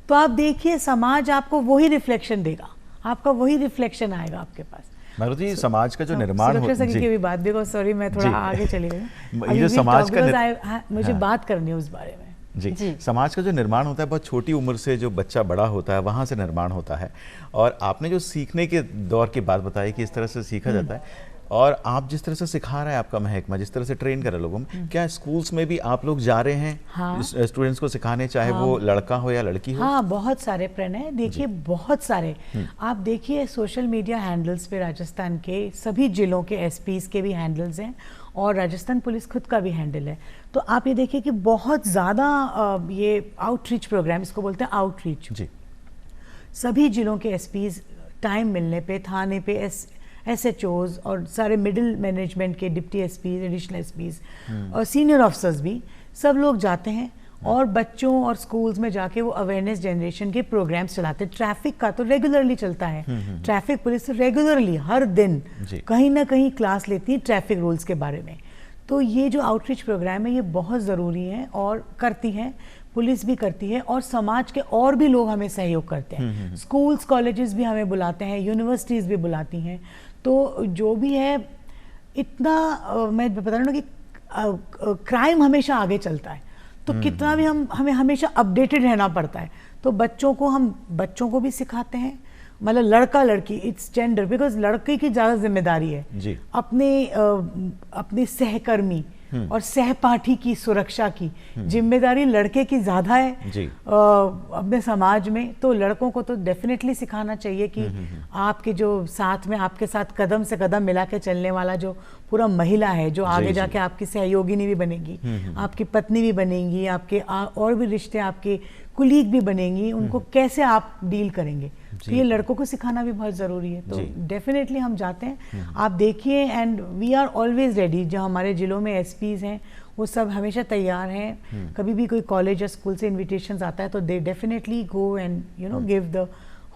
तो आप देखिए समाज आपको वही रिफ्लेक्शन देगा, आपका वही रिफ्लेक्शन आएगा आपके पास। मारुति, समाज का जो निर्माण हो, सुरक्षा की भी बात देखो, सॉरी मैं थोड़ा आगे चली गई, ये समाज का मुझे बात करनी है उस बारे में। जी, समाज का जो निर्माण होता है बहुत छोटी उम्र से, जो बच्चा बड़ा होता है वहाँ से निर्माण होता है। और आपने जो सीखने के दौर की बात बताई कि इस तरह से सीखा जाता है, और आप जिस तरह से सिखा रहे हैं, आपका महकमा जिस तरह से ट्रेन कर रहे लोगों में, क्या स्कूल्स में भी आप लोग जा रहे हैं स्टूडेंट्स को सिखाने, चाहे वो लड़का हो या लड़की हो? हाँ, बहुत सारे प्रणय, देखिए बहुत सारे। आप देखिए सोशल मीडिया हैंडल्स पे राजस्थान के सभी जिलों के एसपीज के भी हैंडल्स हैं और राजस्थान पुलिस खुद का भी हैंडल है। तो आप ये देखिए कि बहुत ज़्यादा ये आउटरीच प्रोग्राम, इसको बोलते हैं आउटरीच जी, सभी जिलों के एसपीज टाइम मिलने पे, थाने पे SHOs और सारे मिडिल मैनेजमेंट के डिप्टी एसपीज, एडिशनल एसपीज और सीनियर ऑफिसर्स भी, सब लोग जाते हैं और बच्चों और स्कूल्स में जाके वो अवेयरनेस जनरेशन के प्रोग्राम्स चलाते हैं। ट्रैफिक का तो रेगुलरली चलता है, ट्रैफिक पुलिस रेगुलरली हर दिन कहीं ना कहीं क्लास लेती है ट्रैफिक रूल्स के बारे में। तो ये जो आउटरीच प्रोग्राम है ये बहुत ज़रूरी है और करती है पुलिस भी करती है, और समाज के और भी लोग हमें सहयोग करते हैं। स्कूल्स कॉलेजेस भी हमें बुलाते हैं, यूनिवर्सिटीज़ भी बुलाती हैं। तो जो भी है, इतना मैं बता रहा हूँ कि क्राइम हमेशा आगे चलता है, तो कितना भी हमें हमेशा अपडेटेड रहना पड़ता है। तो बच्चों को भी सिखाते हैं, मतलब लड़का लड़की, इट्स जेंडर, बिकॉज लड़के की ज़्यादा जिम्मेदारी है जी। अपने सहकर्मी और सहपाठी की सुरक्षा की जिम्मेदारी लड़के की ज़्यादा है जी। अपने समाज में। तो लड़कों को तो डेफिनेटली सिखाना चाहिए कि आपके जो साथ में आपके साथ कदम से कदम मिला के चलने वाला जो पूरा महिला है, जो आगे जाके आपकी सहयोगिनी भी बनेगी, आपकी पत्नी भी बनेगी, आपके और भी रिश्ते, आपके कुलीग भी बनेंगी, उनको कैसे आप डील करेंगे, तो ये लड़कों को सिखाना भी बहुत ज़रूरी है। तो डेफिनेटली हम जाते हैं, आप देखिए, and we are always ready. जो हमारे जिलों में एसपीज हैं वो सब हमेशा तैयार हैं। कभी भी कोई कॉलेज या स्कूल से इन्विटेशंस आता है तो they definitely go and give the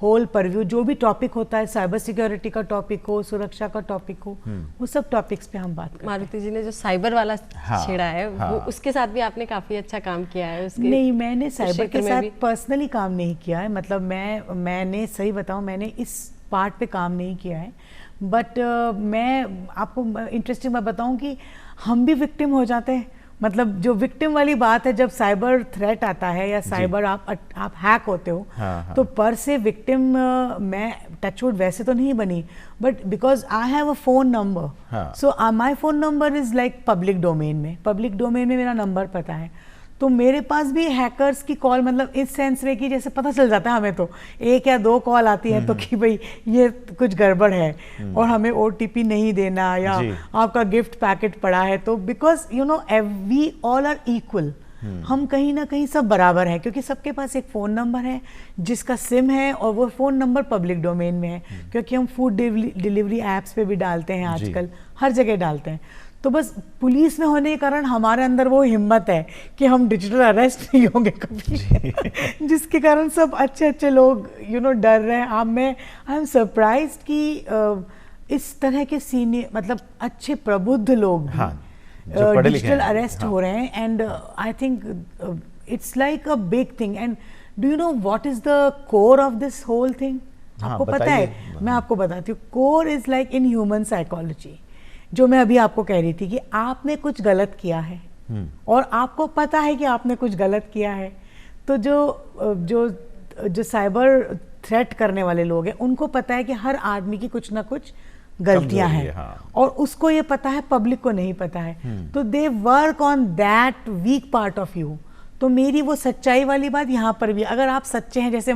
whole purview. जो भी टॉपिक होता है, साइबर सिक्योरिटी का टॉपिक हो, सुरक्षा का टॉपिक हो, वो सब टॉपिक्स पे हम बात करते हैं। मारुति जी ने जो साइबर वाला छेड़ा है, वो उसके साथ भी आपने काफी अच्छा काम किया है। उसके नहीं, मैंने साइबर के साथ पर्सनली काम नहीं किया है। मतलब मैंने सही बताऊं, मैंने इस पार्ट पे काम नहीं किया है। बट मैं आपको इंटरेस्टिंग बात बताऊं कि हम भी विक्टिम हो जाते हैं। मतलब जो विक्टिम वाली बात है, जब साइबर थ्रेट आता है या साइबर आप हैक होते हो, तो पर से विक्टिम मैं टचवुड वैसे तो नहीं बनी, but because I have a phone number, so my phone number is like public domain में मेरा नंबर पता है। तो मेरे पास भी हैकर्स की कॉल, मतलब इस सेंस में कि जैसे पता चल जाता है हमें, तो 1 या 2 कॉल आती है तो कि भाई ये कुछ गड़बड़ है और हमें OTP नहीं देना, या आपका गिफ्ट पैकेट पड़ा है। तो because we all are equal, हम कहीं ना कहीं सब बराबर हैं, क्योंकि सबके पास एक फ़ोन नंबर है जिसका सिम है, और वो फ़ोन नंबर पब्लिक डोमेन में है, क्योंकि हम फूड डिलीवरी ऐप्स पे भी डालते हैं आजकल, हर जगह डालते हैं। तो बस पुलिस में होने के कारण हमारे अंदर वो हिम्मत है कि हम डिजिटल अरेस्ट नहीं होंगे कभी जिसके कारण सब अच्छे लोग डर रहे हैं। आई एम सरप्राइज्ड कि इस तरह के सीनियर, मतलब अच्छे प्रबुद्ध लोग भी डिजिटल अरेस्ट हो रहे हैं। And I think it's like a big thing. And do you know what is the core of this whole thing? आपको पता है? मैं आपको बताती हूँ। Core is like in human psychology, जो मैं अभी आपको कह रही थी कि आपने कुछ गलत किया है और आपको पता है कि आपने कुछ गलत किया है, तो जो साइबर थ्रेट करने वाले लोग हैं उनको पता है कि हर आदमी की कुछ ना कुछ गलतियां हैं, और उसको ये पता है, पब्लिक को नहीं पता है। तो they work on that weak part of you. तो मेरी वो सच्चाई वाली बात यहाँ पर भी, अगर आप सच्चे हैं, जैसे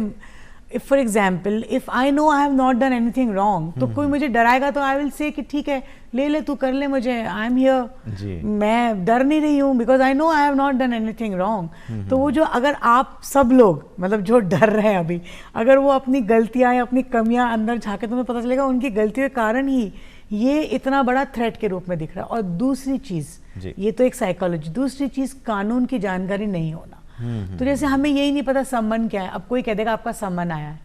if for example if I know I have not done anything wrong, तो कोई मुझे डराएगा तो आई विल से कि ठीक है, ले तू कर ले मुझे, आई एम हियर, मैं डर नहीं रही हूँ, because I know I have not done anything wrong. तो वो जो, अगर आप सब लोग, मतलब जो डर रहे हैं अभी, अगर वो अपनी गलतियाँ या अपनी कमियां अंदर झांके, तुम्हें पता चलेगा उनकी गलतियों के कारण ही ये इतना बड़ा थ्रेट के रूप में दिख रहा है। और दूसरी चीज, ये तो एक साइकोलॉजी, दूसरी चीज कानून की जानकारी नहीं होना। तो जैसे हमें यही नहीं पता सम्मन क्या है, अब कोई कह देगा आपका सम्मन आया है,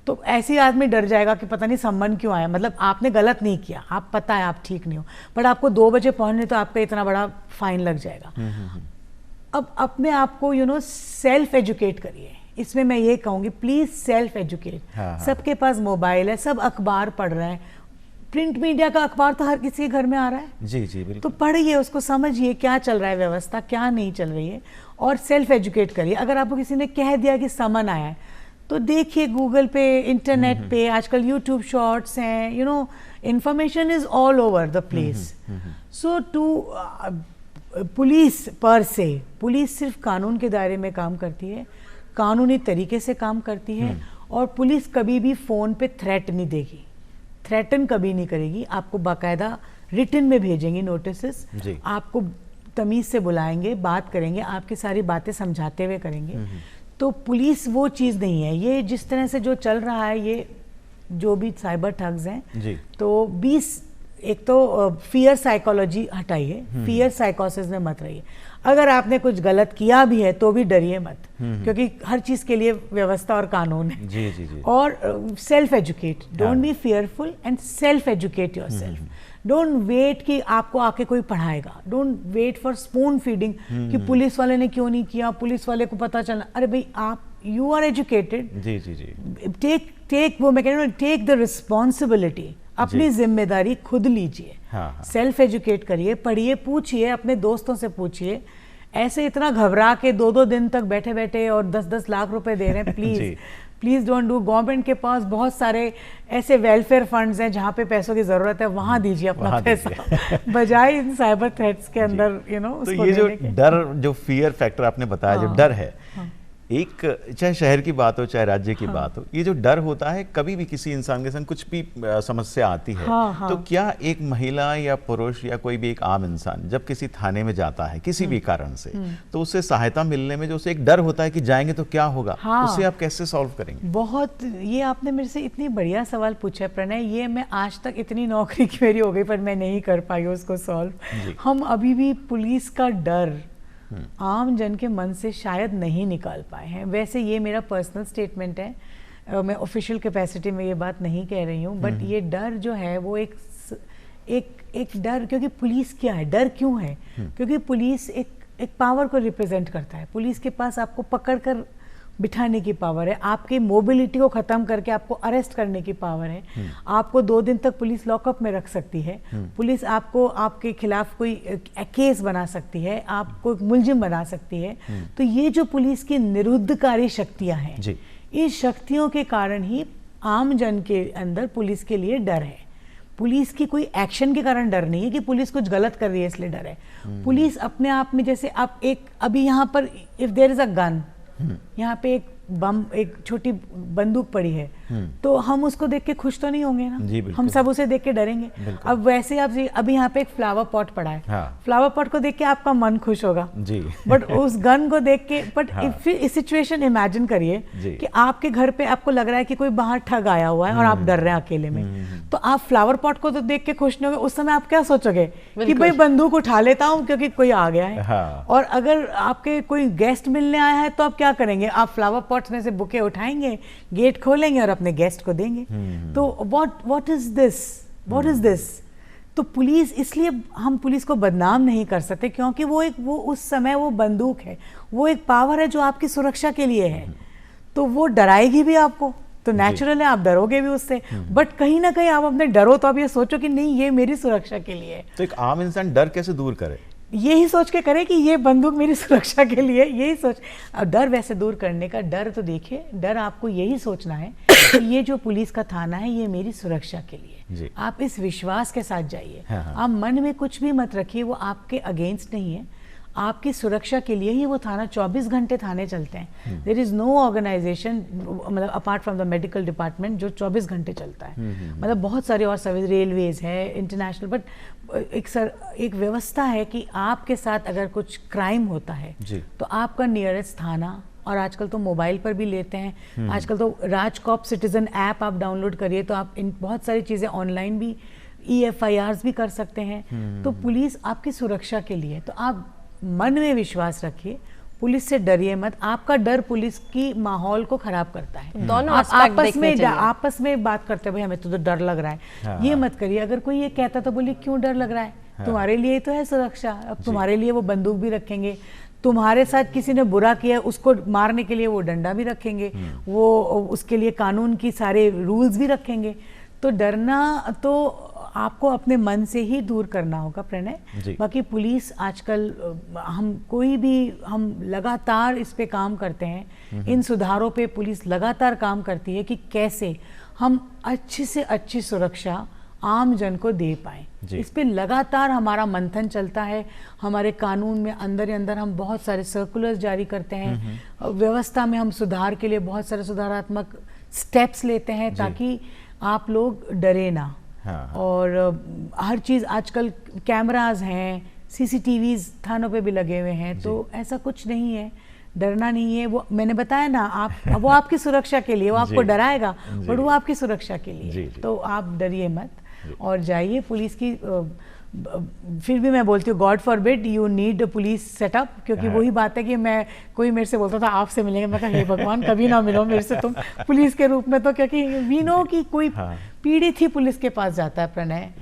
तो ऐसे आदमी डर जाएगा कि पता नहीं सम्मन क्यों आया। मतलब आपने गलत नहीं किया, आप पता है आप ठीक नहीं हो, बट आपको 2 बजे पहुंचने तो आपका इतना बड़ा फाइन लग जाएगा। अब अपने आप को सेल्फ एजुकेट करिए। इसमें मैं ये कहूँगी, प्लीज सेल्फ एजुकेट। सबके पास मोबाइल है, सब अखबार पढ़ रहे हैं, प्रिंट मीडिया का अखबार तो हर किसी के घर में आ रहा है। जी बिल्कुल। तो पढ़िए, उसको समझिए क्या चल रहा है, व्यवस्था क्या नहीं चल रही है, और सेल्फ एजुकेट करिए। अगर आपको किसी ने कह दिया कि समन आया है, तो देखिए गूगल पे, इंटरनेट पे, आजकल यूट्यूब शॉर्ट्स हैं, information is all over the place. So to police पर से, पुलिस सिर्फ कानून के दायरे में काम करती है, कानूनी तरीके से काम करती है, और पुलिस कभी भी फ़ोन पे थ्रेट नहीं देगी, थ्रेटन कभी नहीं करेगी। आपको बाकायदा रिटन में भेजेंगे नोटिसेस, आपको तमीज़ से बुलाएंगे, बात करेंगे, आपकी सारी बातें समझाते हुए करेंगे। तो पुलिस वो चीज़ नहीं है। ये जिस तरह से जो चल रहा है, ये जो भी साइबर ठग्स हैं, तो 20 एक तो फियर साइकोलॉजी हटाइए, फियर साइकोसिस में मत रहिए। अगर आपने कुछ गलत किया भी है तो भी डरिए मत, क्योंकि हर चीज के लिए व्यवस्था और कानून है। जी। और self educate, don't be fearful and self educate yourself. Don't wait कि आपको आके कोई पढ़ाएगा, don't wait for spoon feeding कि पुलिस वाले ने क्यों नहीं किया, पुलिस वाले को पता चलना। अरे भाई, आप यू आर एजुकेटेड, जी। टेक वो मैं कह रही हूँ, टेक द रिस्पॉन्सिबिलिटी, अपनी जिम्मेदारी खुद लीजिए। सेल्फ एजुकेट करिए, पढ़िए, पूछिए, अपने दोस्तों से पूछिए। ऐसे इतना घबरा के 2-2 दिन तक बैठे बैठे और 10-10 लाख रुपए दे रहे हैं, please please don't do. Government के पास बहुत सारे ऐसे वेलफेयर फंड्स हैं जहाँ पे पैसों की ज़रूरत है, वहाँ दीजिए अपना पैसा बजाय इन साइबर थ्रेट्स के अंदर तो ये जो डर, जो फियर फैक्टर आपने बताया, जो डर है, एक चाहे शहर की बात हो चाहे राज्य की बात हो, ये जो डर होता है, कभी भी किसी इंसान के संग कुछ भी समस्या आती है, तो क्या एक महिला या पुरुष या कोई भी एक आम इंसान जब किसी थाने में जाता है किसी भी कारण से, तो उससे सहायता मिलने में जो उसे एक डर होता है कि जाएंगे तो क्या होगा, उसे आप कैसे सॉल्व करेंगे? बहुत, ये आपने मेरे से इतनी बढ़िया सवाल पूछा है प्रणय, ये मैं आज तक इतनी नौकरी की मेरी हो गई पर मैं नहीं कर पाई उसको सॉल्व। हम अभी भी पुलिस का डर आम जन के मन से शायद नहीं निकाल पाए हैं। वैसे ये मेरा पर्सनल स्टेटमेंट है, मैं ऑफिशियल कैपेसिटी में ये बात नहीं कह रही हूँ, बट ये डर जो है वो एक डर, क्योंकि पुलिस क्या है, डर क्यों है? क्योंकि पुलिस एक पावर को रिप्रेजेंट करता है। पुलिस के पास आपको पकड़ कर बिठाने की पावर है, आपकी मोबिलिटी को ख़त्म करके आपको अरेस्ट करने की पावर है, आपको 2 दिन तक पुलिस लॉकअप में रख सकती है, पुलिस आपको आपके खिलाफ कोई केस बना सकती है, आपको एक मुलजिम बना सकती है। तो ये जो पुलिस की निरुद्धकारी शक्तियाँ हैं, इस शक्तियों के कारण ही आम जन के अंदर पुलिस के लिए डर है। पुलिस की कोई एक्शन के कारण डर नहीं है कि पुलिस कुछ गलत कर रही है इसलिए डर है। पुलिस अपने आप में, जैसे आप अभी यहाँ पर if there is a gun, यहाँ पे एक बम, एक छोटी बंदूक पड़ी है, तो हम उसको देख के खुश तो नहीं होंगे ना, हम सब उसे देख के डरेंगे। अब वैसे आप अभी यहाँ पे एक फ्लावर पॉट पड़ा है, फ्लावर पॉट को देख के आपका मन खुश होगा जी, बट उस गन को देख के, बट फिर इस सिचुएशन इमेजिन करिए कि आपके घर पे आपको लग रहा है कि कोई बाहर ठग आया हुआ है और आप डर रहे हैं अकेले में, तो आप फ्लावर पॉट को तो देख के खुश नहीं होगे, उस समय आप क्या सोचोगे कि भाई बंदूक उठा लेता हूँ क्योंकि कोई आ गया है। और अगर आपके कोई गेस्ट मिलने आया है तो आप क्या करेंगे? आप फ्लावर पॉट्स में से बुके उठाएंगे, गेट खोलेंगे और अपने गेस्ट को देंगे। तो व्हाट इज दिस? तो पुलिस, इसलिए हम पुलिस को बदनाम नहीं कर सकते क्योंकि वो उस समय वो बंदूक है, वो एक पावर है जो आपकी सुरक्षा के लिए है, तो वो डराएगी भी आपको, तो नेचुरल है आप डरोगे भी उससे, बट कहीं ना कहीं आप अपने डरो तो आप ये सोचो कि नहीं ये मेरी सुरक्षा के लिए है। तो एक आम इंसान डर कैसे दूर करे? यही सोच के करे कि ये बंदूक मेरी सुरक्षा के लिए, यही सोच। डर वैसे दूर करने का, डर तो देखिए, डर आपको यही सोचना है कि ये जो पुलिस का थाना है ये मेरी सुरक्षा के लिए, आप इस विश्वास के साथ जाइए। आप मन में कुछ भी मत रखिए, वो आपके अगेंस्ट नहीं है, आपकी सुरक्षा के लिए ही वो थाना 24 घंटे थाने चलते हैं। देयर इज नो ऑर्गेनाइजेशन, मतलब apart from the medical department, जो 24 घंटे चलता है। मतलब बहुत सारे और सर्विस, रेलवेज है, इंटरनेशनल, बट एक व्यवस्था है कि आपके साथ अगर कुछ क्राइम होता है तो आपका नियरेस्ट थाना, और आजकल तो मोबाइल पर भी लेते हैं, आजकल तो राजकॉप सिटीजन ऐप आप डाउनलोड करिए तो आप इन बहुत सारी चीज़ें ऑनलाइन भी EFIRs भी कर सकते हैं। तो पुलिस आपकी सुरक्षा के लिए, तो आप मन में विश्वास रखिए, पुलिस से डरिए मत। आपका डर पुलिस की माहौल को खराब करता है। दोनों आपस में बात करते हैं, भाई हमें तो डर लग रहा है, ये मत करिए। अगर कोई ये कहता तो बोलिए क्यों डर लग रहा है, तुम्हारे लिए तो है सुरक्षा, अब तुम्हारे लिए वो बंदूक भी रखेंगे, तुम्हारे साथ किसी ने बुरा किया उसको मारने के लिए वो डंडा भी रखेंगे, वो उसके लिए कानून की सारे रूल्स भी रखेंगे। तो डरना तो आपको अपने मन से ही दूर करना होगा प्रणय। बाकी पुलिस आजकल हम लगातार इस पे काम करते हैं, इन सुधारों पे पुलिस लगातार काम करती है कि कैसे हम अच्छी से अच्छी सुरक्षा आम जन को दे पाए। इस पे लगातार हमारा मंथन चलता है। हमारे कानून में अंदर ही अंदर हम बहुत सारे सर्कुलर्स जारी करते हैं, व्यवस्था में हम सुधार के लिए बहुत सारे सुधारात्मक स्टेप्स लेते हैं ताकि आप लोग डरे ना। और हर चीज़, आजकल कैमरास हैं, CCTVs थानों पे भी लगे हुए हैं, तो ऐसा कुछ नहीं है, डरना नहीं है। वो मैंने बताया ना, वो आपकी सुरक्षा के लिए, वो आपको डराएगा बट वो आपकी सुरक्षा के लिए, तो आप डरिए मत और जाइए। पुलिस की फिर भी मैं बोलती हूँ, God forbid you need police setup, क्योंकि वही बात है कि कोई मेरे से बोलता था आपसे मिलेंगे, मैं कहा हे भगवान कभी ना मिलो मेरे से तुम पुलिस के रूप में, तो क्योंकि वी नो कि कोई पीड़ित ही पुलिस के पास जाता है प्रणय,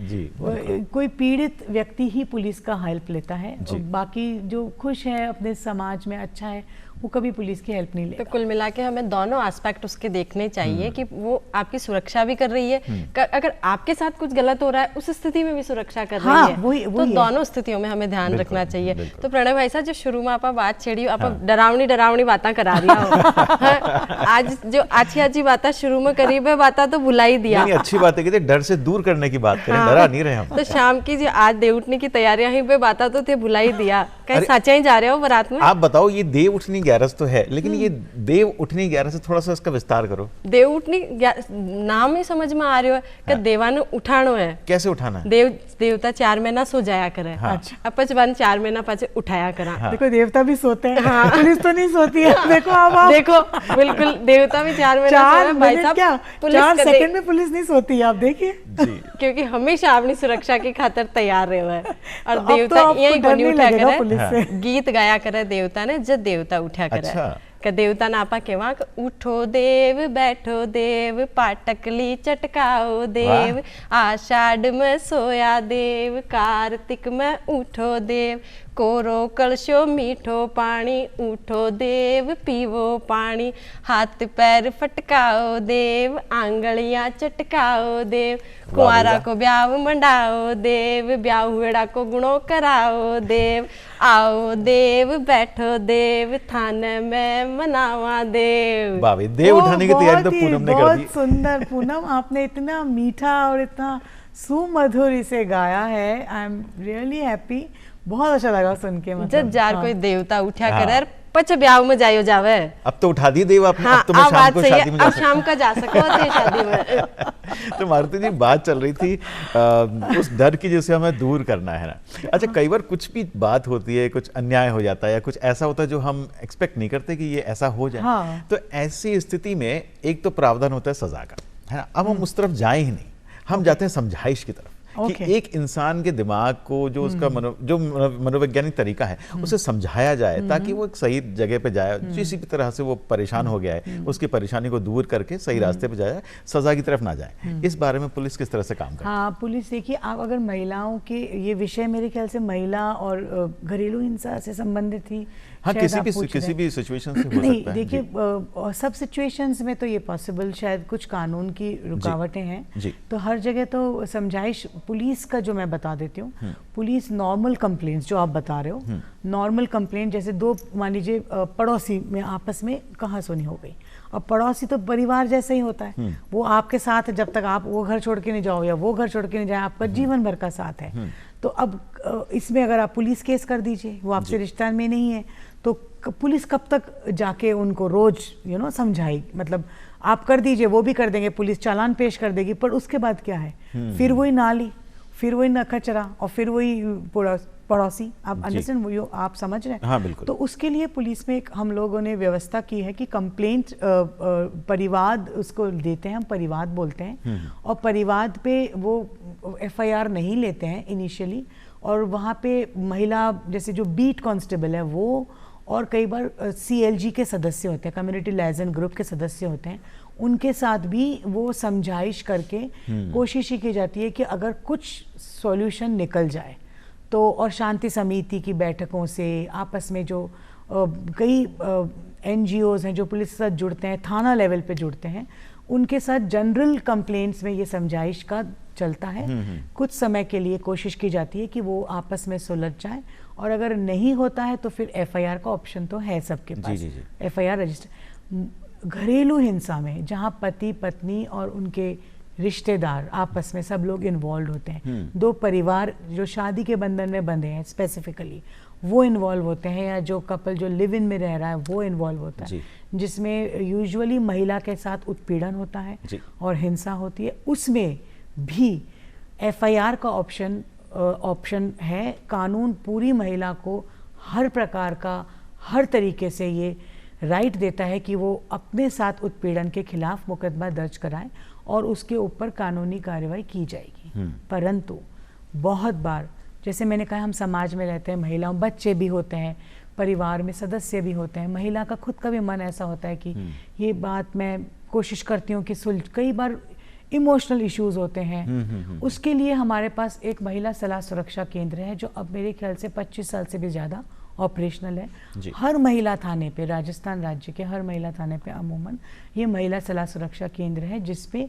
कोई पीड़ित व्यक्ति ही पुलिस का हेल्प लेता है, बाकी जो खुश है अपने समाज में अच्छा है वो कभी पुलिस की हेल्प नहीं लेगा। तो कुल मिला के हमें दोनों एस्पेक्ट उसके देखने चाहिए कि वो आपकी सुरक्षा भी कर रही है, अगर आपके साथ कुछ गलत हो रहा है उस स्थिति में भी सुरक्षा कर हाँ, रही है, वही तो है। दोनों स्थितियों में हमें ध्यान रखना चाहिए। बिल्कुल। तो प्रणय भाई साहब, जो शुरू में आप बात छेड़ी, आप डरावनी बातें करा दिया हो। हाँ, आज जो अच्छी बातें शुरू में करी वे बातें तो भुला ही दिया। नहीं, अच्छी बात है कि डर से दूर करने की बात करें, डरा नहीं रहे हम। तो शाम की जो आज देव उठने की तैयारियां ही वे बातें तो थे भुला ही दिया। कहीं सच्चा ही जा रहे हो बारात में? आप बताओ, ये देव उठनी 11 तो है, लेकिन ये देव उठनी 11 से थोड़ा सा इसका विस्तार करो। देव उठनी नाम ही समझ में आ रही हो कि देवा ने उठानो है। कैसे उठाना है? देवता 4 महीना सो जाया करे, अपच बन 4 महीना पाछे उठाया करा। देखो देवता भी सोते हैं, पुलिस तो नहीं सोती है। देखो अब देखो बिल्कुल देवता भी 4 महीना चार भाई मिनट साहब, क्या, पुलिस 4 कदे- सेकंड में पुलिस नहीं सोती है, आप देखिए। जी। क्योंकि हमेशा अपनी सुरक्षा की खातिर तैयार रहे हुए है। और तो अब देवता तो आपको यही डर बनी नहीं उठा लगेगा करे, पुलिस से। गीत गाया करे देवता ने, जब देवता उठा करे। अच्छा। कि देवता ने आपा केवा कि उठो देव बैठो देव, पाटकली चटकाओ देव, आषाढ़ में सोया देव, कार्तिक में उठो देव, कोरो कलशो मीठो पानी, उठो देव पीवो पानी, हाथ पैर फटकाओ देव, आंगलियां चटकाओ देव, कुंवारा को ब्याह मंडाओ देव, ब्याहुड़ा को गुणों कराओ देव, आओ देव बैठो देव, थाने में मनावा देव। वाह भाई, देव उठाने की तैयारी तो पूनम ने कर दी। बहुत सुंदर पूनम, आपने इतना मीठा और इतना सुमधुर इसे गाया है। आई एम रियली हैप्पी, बहुत अच्छा लगा सुन के। मतलब जब जार कोई देवता उठा करे पच ब्याह में जायो जावे। अब तो उठा दिए देव आपने। हाँ, अब तो मैं शाम को सही शादी है, में जा अब सकता शाम का जा सको थे शादी में। तो मारुति जी, बात चल रही थी उस डर की जिसे हमें दूर करना है ना। अच्छा, कई बार कुछ भी बात होती है, कुछ अन्याय हो जाता है या कुछ ऐसा होता है जो हम एक्सपेक्ट नहीं करते कि ये ऐसा हो जाए। हाँ। तो ऐसी स्थिति में एक तो प्रावधान होता है सजा का, है ना। अब हम उस तरफ जाए ही नहीं, हम जाते हैं समझाइश की तरफ। कि एक इंसान के दिमाग को जो उसका मनोवैज्ञानिक तरीका है उसे समझाया जाए ताकि वो एक सही जगह पे जाए। किसी भी तरह से वो परेशान हो गया है, उसकी परेशानी को दूर करके सही रास्ते पे जाए, सजा की तरफ ना जाए। इस बारे में पुलिस किस तरह से काम करती है? हाँ, पुलिस देखिए, आप अगर महिलाओं के ये विषय मेरे ख्याल से महिला और घरेलू हिंसा से संबंधित ही हाँ, शायद किसी आप भी पूछ रहे हैं। सिचुएशन से हो नहीं, सकता है। देखिए सब सिचुएशंस में तो ये पॉसिबल, शायद कुछ कानून की रुकावटें हैं। जी। तो हर जगह तो समझाइश, पुलिस का जो मैं बता देती हूँ, पुलिस नॉर्मल कंप्लेंट्स जो आप बता रहे हो, नॉर्मल कंप्लेंट जैसे दो मान लीजिए पड़ोसी में आपस में कहासुनी हो गई, और पड़ोसी तो परिवार जैसा ही होता है, वो आपके साथ जब तक आप वो घर छोड़ के नहीं जाओ या वो घर छोड़ के नहीं जाए, आपका जीवन भर का साथ है। तो अब इसमें अगर आप पुलिस केस कर दीजिए, वो आपसे रिश्ता में नहीं है, तो पुलिस कब तक जाके उनको रोज समझाई, मतलब आप कर दीजिए, वो भी कर देंगे, पुलिस चालान पेश कर देगी, पर उसके बाद क्या है? फिर वही नाली, फिर वही कचरा, और फिर वही पड़ोसी। आप अंडरस्टैंड, वो आप समझ रहे हैं? हाँ, बिल्कुल। तो उसके लिए पुलिस में एक हम लोगों ने व्यवस्था की है कि कंप्लेंट परिवाद उसको देते हैं, हम परिवाद बोलते हैं, और परिवाद पे वो FIR नहीं लेते हैं इनिशियली, और वहाँ पे महिला जैसे जो बीट कांस्टेबल है वो, और कई बार CLG के सदस्य होते हैं, कम्युनिटी लाइजन ग्रुप के सदस्य होते हैं, उनके साथ भी वो समझाइश करके कोशिश ही की जाती है कि अगर कुछ सॉल्यूशन निकल जाए तो, और शांति समिति की बैठकों से आपस में जो कई NGOs हैं जो पुलिस के साथ जुड़ते हैं, थाना लेवल पे जुड़ते हैं, उनके साथ जनरल कंप्लेंट्स में ये समझाइश का चलता है। कुछ समय के लिए कोशिश की जाती है कि वो आपस में सुलझ जाए, और अगर नहीं होता है तो फिर FIR का ऑप्शन तो है सबके पास। जी। FIR register. घरेलू हिंसा में जहाँ पति पत्नी और उनके रिश्तेदार आपस में सब लोग इन्वॉल्व होते हैं, दो परिवार जो शादी के बंधन में बंधे हैं स्पेसिफिकली, वो इन्वॉल्व होते हैं, या जो कपल जो लिव इन में रह रहा है वो इन्वॉल्व होता है, जिसमें यूजुअली महिला के साथ उत्पीड़न होता है और हिंसा होती है, उसमें भी FIR का ऑप्शन है। कानून पूरी महिला को हर प्रकार का, हर तरीके से ये राइट देता है कि वो अपने साथ उत्पीड़न के खिलाफ मुकदमा दर्ज कराए और उसके ऊपर कानूनी कार्रवाई की जाएगी। परंतु बहुत बार, जैसे मैंने कहा, हम समाज में रहते हैं, महिलाओं, बच्चे भी होते हैं, परिवार में सदस्य भी होते हैं, महिला का खुद का भी मन ऐसा होता है कि ये बात मैं कोशिश करती हूँ कि सुलझ, कई बार इमोशनल इश्यूज होते हैं। उसके लिए हमारे पास एक महिला सलाह सुरक्षा केंद्र है जो अब मेरे ख्याल से 25 साल से भी ज़्यादा ऑपरेशनल है। जी। हर महिला थाने पे, राजस्थान राज्य के हर महिला थाने पे अमूमन ये महिला सलाह सुरक्षा केंद्र है, जिसपे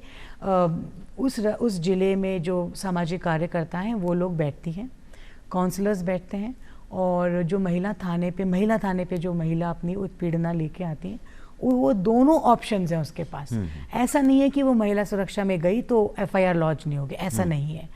उस जिले में जो सामाजिक कार्यकर्ता हैं वो लोग बैठती हैं, काउंसलर्स बैठते हैं, और जो महिला थाने पे जो महिला अपनी उत्पीड़ना लेके आती हैं, वो दोनों ऑप्शंस हैं उसके पास। ऐसा नहीं है कि वो महिला सुरक्षा में गई तो एफआईआर लॉन्च नहीं होगी, ऐसा नहीं है।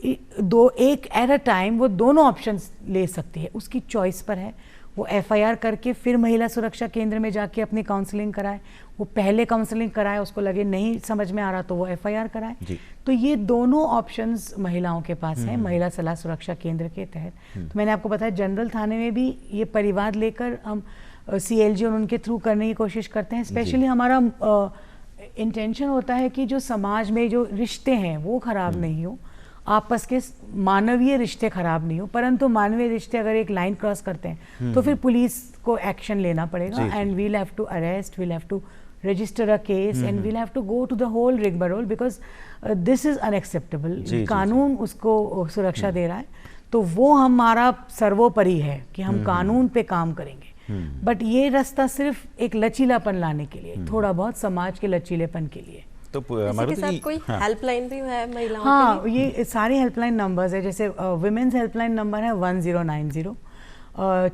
एक एट अ टाइम वो दोनों ऑप्शंस ले सकती है, उसकी चॉइस पर है। वो एफआईआर करके फिर महिला सुरक्षा केंद्र में जाके अपनी काउंसलिंग कराए, वो पहले काउंसलिंग कराए, उसको लगे नहीं समझ में आ रहा तो वो एफआईआर कराए। तो ये दोनों ऑप्शंस महिलाओं के पास है महिला सलाह सुरक्षा केंद्र के तहत। तो मैंने आपको बताया जनरल थाने में भी ये परिवार लेकर हम सीएलजी और उनके थ्रू करने की कोशिश करते हैं। स्पेशली हमारा इंटेंशन होता है कि जो समाज में जो रिश्ते हैं वो खराब नहीं हो, आपस के मानवीय रिश्ते खराब नहीं हो, परंतु मानवीय रिश्ते अगर एक लाइन क्रॉस करते हैं तो फिर पुलिस को एक्शन लेना पड़ेगा, and we'll have to arrest, we'll have to register a case, and we'll have to go to the whole rigmarole, because this is unacceptable. कानून उसको सुरक्षा दे रहा है, तो वो हमारा सर्वोपरि है कि हम कानून पे काम करेंगे। बट ये रास्ता सिर्फ एक लचीलापन लाने के लिए, थोड़ा बहुत समाज के लचीलेपन के लिए। तो इसी के साथ कोई हेल्पलाइन भी है महिलाओं हाँ, के लिए? ये सारे हेल्पलाइन नंबर्स है, जैसे विमेंस हेल्पलाइन नंबर है 1090,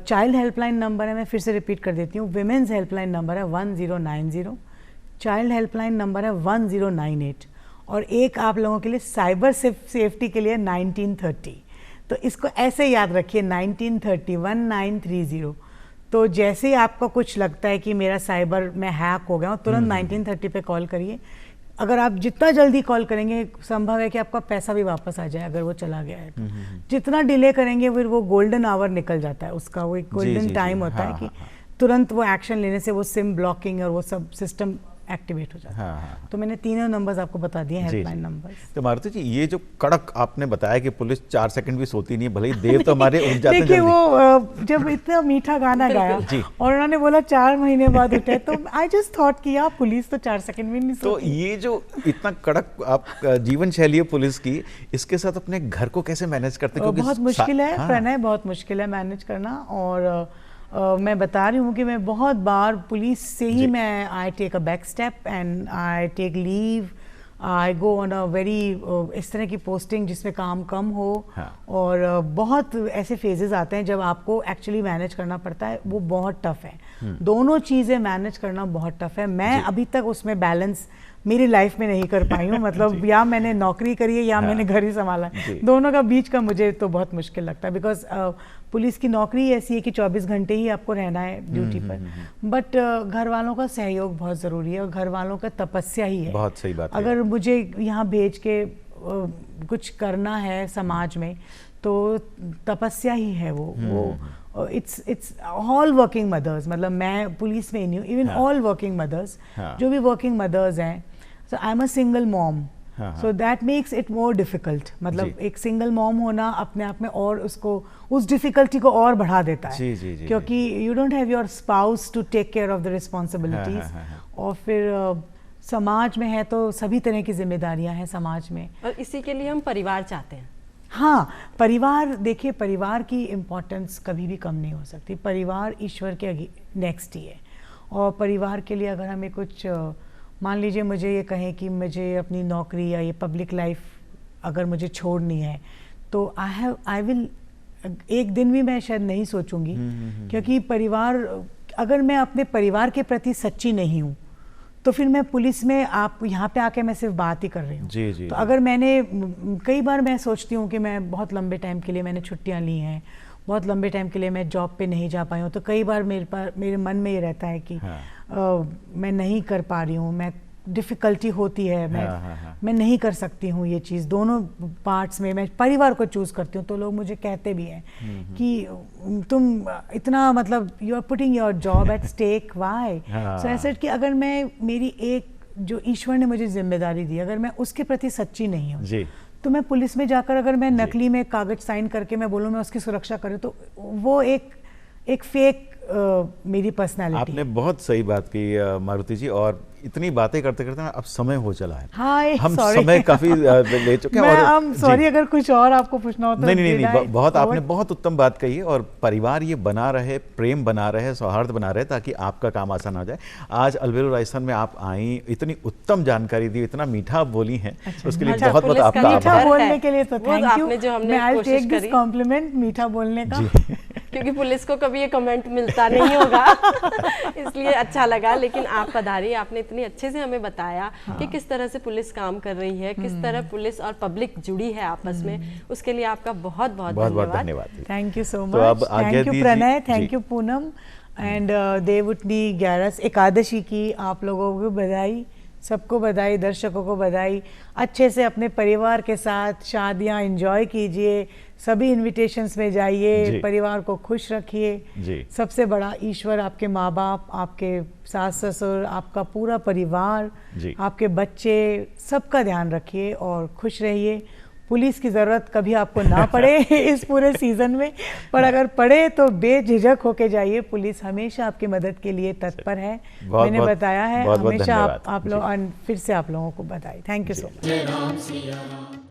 चाइल्ड हेल्पलाइन नंबर है, मैं फिर से रिपीट कर देती हूँ, विमेंस हेल्पलाइन नंबर है 1090, चाइल्ड हेल्पलाइन नंबर है 1098, और एक आप लोगों के लिए साइबर सेफ्टी के लिए 1930। तो इसको ऐसे याद रखिए, 1930 1930। तो जैसे ही आपको कुछ लगता है कि मेरा साइबर में हैक हो गया, तुरंत 1930 पे कॉल करिए। अगर आप जितना जल्दी कॉल करेंगे, संभव है कि आपका पैसा भी वापस आ जाए अगर वो चला गया है तो। जितना डिले करेंगे फिर वो गोल्डन आवर निकल जाता है उसका, वो एक गोल्डन टाइम होता है कि तुरंत वो एक्शन लेने से वो सिम ब्लॉकिंग और वो सब सिस्टम एक्टिवेट हो जाता है। तो मैंने तीनों नंबर्स आपको बता दिए, हेल्पलाइन नंबर्स। तो मारुति जी, ये जो कड़क आपने बताया कि पुलिस 4 सेकंड भी सोती नहीं है, भले ही देर तो हमारे उठ जाते हैं। देखिए वो जब इतना मीठा गाना गाया और उन्होंने बोला 4 महीने बाद उठे, तो आई जस्ट थॉट कि यार पुलिस तो 4 सेकंड भी नहीं सोती। तो ये जो इतना कड़क आप जीवन शैली है पुलिस की, इसके साथ अपने घर को कैसे मैनेज करते हैं? बहुत मुश्किल है प्रणय, बहुत मुश्किल है मैनेज करना। और मैं बता रही हूँ कि मैं बहुत बार पुलिस से ही मैं I take a back step and I take leave, I go on a very इस तरह की पोस्टिंग जिसमें काम कम हो। और बहुत ऐसे फेजेस आते हैं जब आपको एक्चुअली मैनेज करना पड़ता है, वो बहुत टफ है। दोनों चीज़ें मैनेज करना बहुत टफ है। मैं अभी तक उसमें बैलेंस मेरी लाइफ में नहीं कर पाई हूँ, मतलब या मैंने नौकरी करी है या मैंने घर ही संभाला है, दोनों का बीच का मुझे तो बहुत मुश्किल लगता है। बिकॉज पुलिस की नौकरी ऐसी है कि 24 घंटे ही आपको रहना है ड्यूटी पर, बट घर वालों का सहयोग बहुत ज़रूरी है और घर वालों का तपस्या ही है। बहुत सही बात है। अगर मुझे यहाँ भेज के कुछ करना है समाज में तो तपस्या ही है वो इट्स ऑल वर्किंग मदर्स, मतलब मैं पुलिस में ही नहीं हूँ, इवन ऑल वर्किंग मदर्स, जो भी वर्किंग मदर्स हैं। So I am a single mom, so that makes it more difficult. मतलब एक सिंगल मॉम होना अपने आप में और उसको उस डिफिकल्टी को और बढ़ा देता है, क्योंकि you don't have your spouse to take care of the responsibilities. और फिर समाज में है तो सभी तरह की जिम्मेदारियां हैं समाज में, और इसी के लिए हम परिवार चाहते हैं। हाँ, परिवार, देखिए परिवार की इम्पोर्टेंस कभी भी कम नहीं हो सकती। परिवार ईश्वर के नेक्स्ट ही है, और परिवार के लिए अगर हमें कुछ मान लीजिए मुझे ये कहें कि मुझे अपनी नौकरी या ये पब्लिक लाइफ अगर मुझे छोड़नी है तो आई विल, एक दिन भी मैं शायद नहीं सोचूंगी, क्योंकि परिवार, अगर मैं अपने परिवार के प्रति सच्ची नहीं हूँ तो फिर मैं पुलिस में, आप यहाँ पे आके मैं सिर्फ बात ही कर रही हूँ। तो अगर मैंने, कई बार मैं सोचती हूँ कि मैं बहुत लंबे टाइम के लिए मैंने छुट्टियाँ ली हैं, बहुत लंबे टाइम के लिए मैं जॉब पे नहीं जा पाई हूँ, तो कई बार मेरे मन में ये रहता है कि मैं नहीं कर पा रही हूँ, मैं डिफ़िकल्टी होती है, मैं नहीं कर सकती हूँ ये चीज़। दोनों पार्ट्स में मैं परिवार को चूज़ करती हूँ, तो लोग मुझे कहते भी हैं कि तुम इतना, मतलब you are putting your job at stake, why? So ऐसे कि अगर मैं, मेरी एक जो ईश्वर ने मुझे जिम्मेदारी दी, अगर मैं उसके प्रति सच्ची नहीं हूँ तो मैं पुलिस में जाकर अगर मैं नकली में कागज साइन करके मैं बोलूँ मैं उसकी सुरक्षा करूँ, तो वो एक फेक मेरी पर्सनालिटी। आपने बहुत सही बात की मारुति जी, और इतनी बातें करते करते अब समय हो चला है। हाय, हम sorry। समय काफी ले चुके हैं। मैं सॉरी अगर कुछ और आपको पूछना हो तो नहीं, बहुत आपने बहुत उत्तम बात कही है। और परिवार ये बना रहे, प्रेम बना रहे, सौहार्द बना रहे, ताकि आपका काम आसान हो जाए। आज अलबेला राजस्थान में आप आई, इतनी उत्तम जानकारी दी, इतना मीठा बोली है, उसके लिए बहुत बहुत आपका मीठा आभार। बोलने के लिए तो थैंक यू। जो हमने मैं आई कोशिश टेक दिस कॉम्प्लीमेंट, मीठा बोलने का, क्योंकि पुलिस को कभी ये कमेंट मिलता नहीं होगा इसलिए अच्छा लगा। लेकिन आप पधारी, आपने इतनी अच्छे से हमें बताया कि किस तरह से पुलिस काम कर रही है, किस तरह पुलिस और पब्लिक जुड़ी है आपस में। उसके लिए आपका बहुत बहुत धन्यवाद। थैंक यू सो तो अब मच। आज्ञा thank you Pranay, thank you Poonam. And Devuthani 11 Ekadashi की आप लोगों को बधाई, सबको बधाई, दर्शकों को बधाई। अच्छे से अपने परिवार के साथ शादियां एंजॉय कीजिए, सभी इनविटेशंस में जाइए, परिवार को खुश रखिए। सबसे बड़ा ईश्वर आपके माँ बाप, आपके सास ससुर, आपका पूरा परिवार, आपके बच्चे, सबका ध्यान रखिए और खुश रहिए। पुलिस की ज़रूरत कभी आपको ना पड़े इस पूरे सीज़न में, पर अगर पड़े तो बेझिझक होके जाइए। पुलिस हमेशा आपकी मदद के लिए तत्पर है। मैंने बताया है, हमेशा आप लोग, फिर से आप लोगों को बधाई। Thank you so much.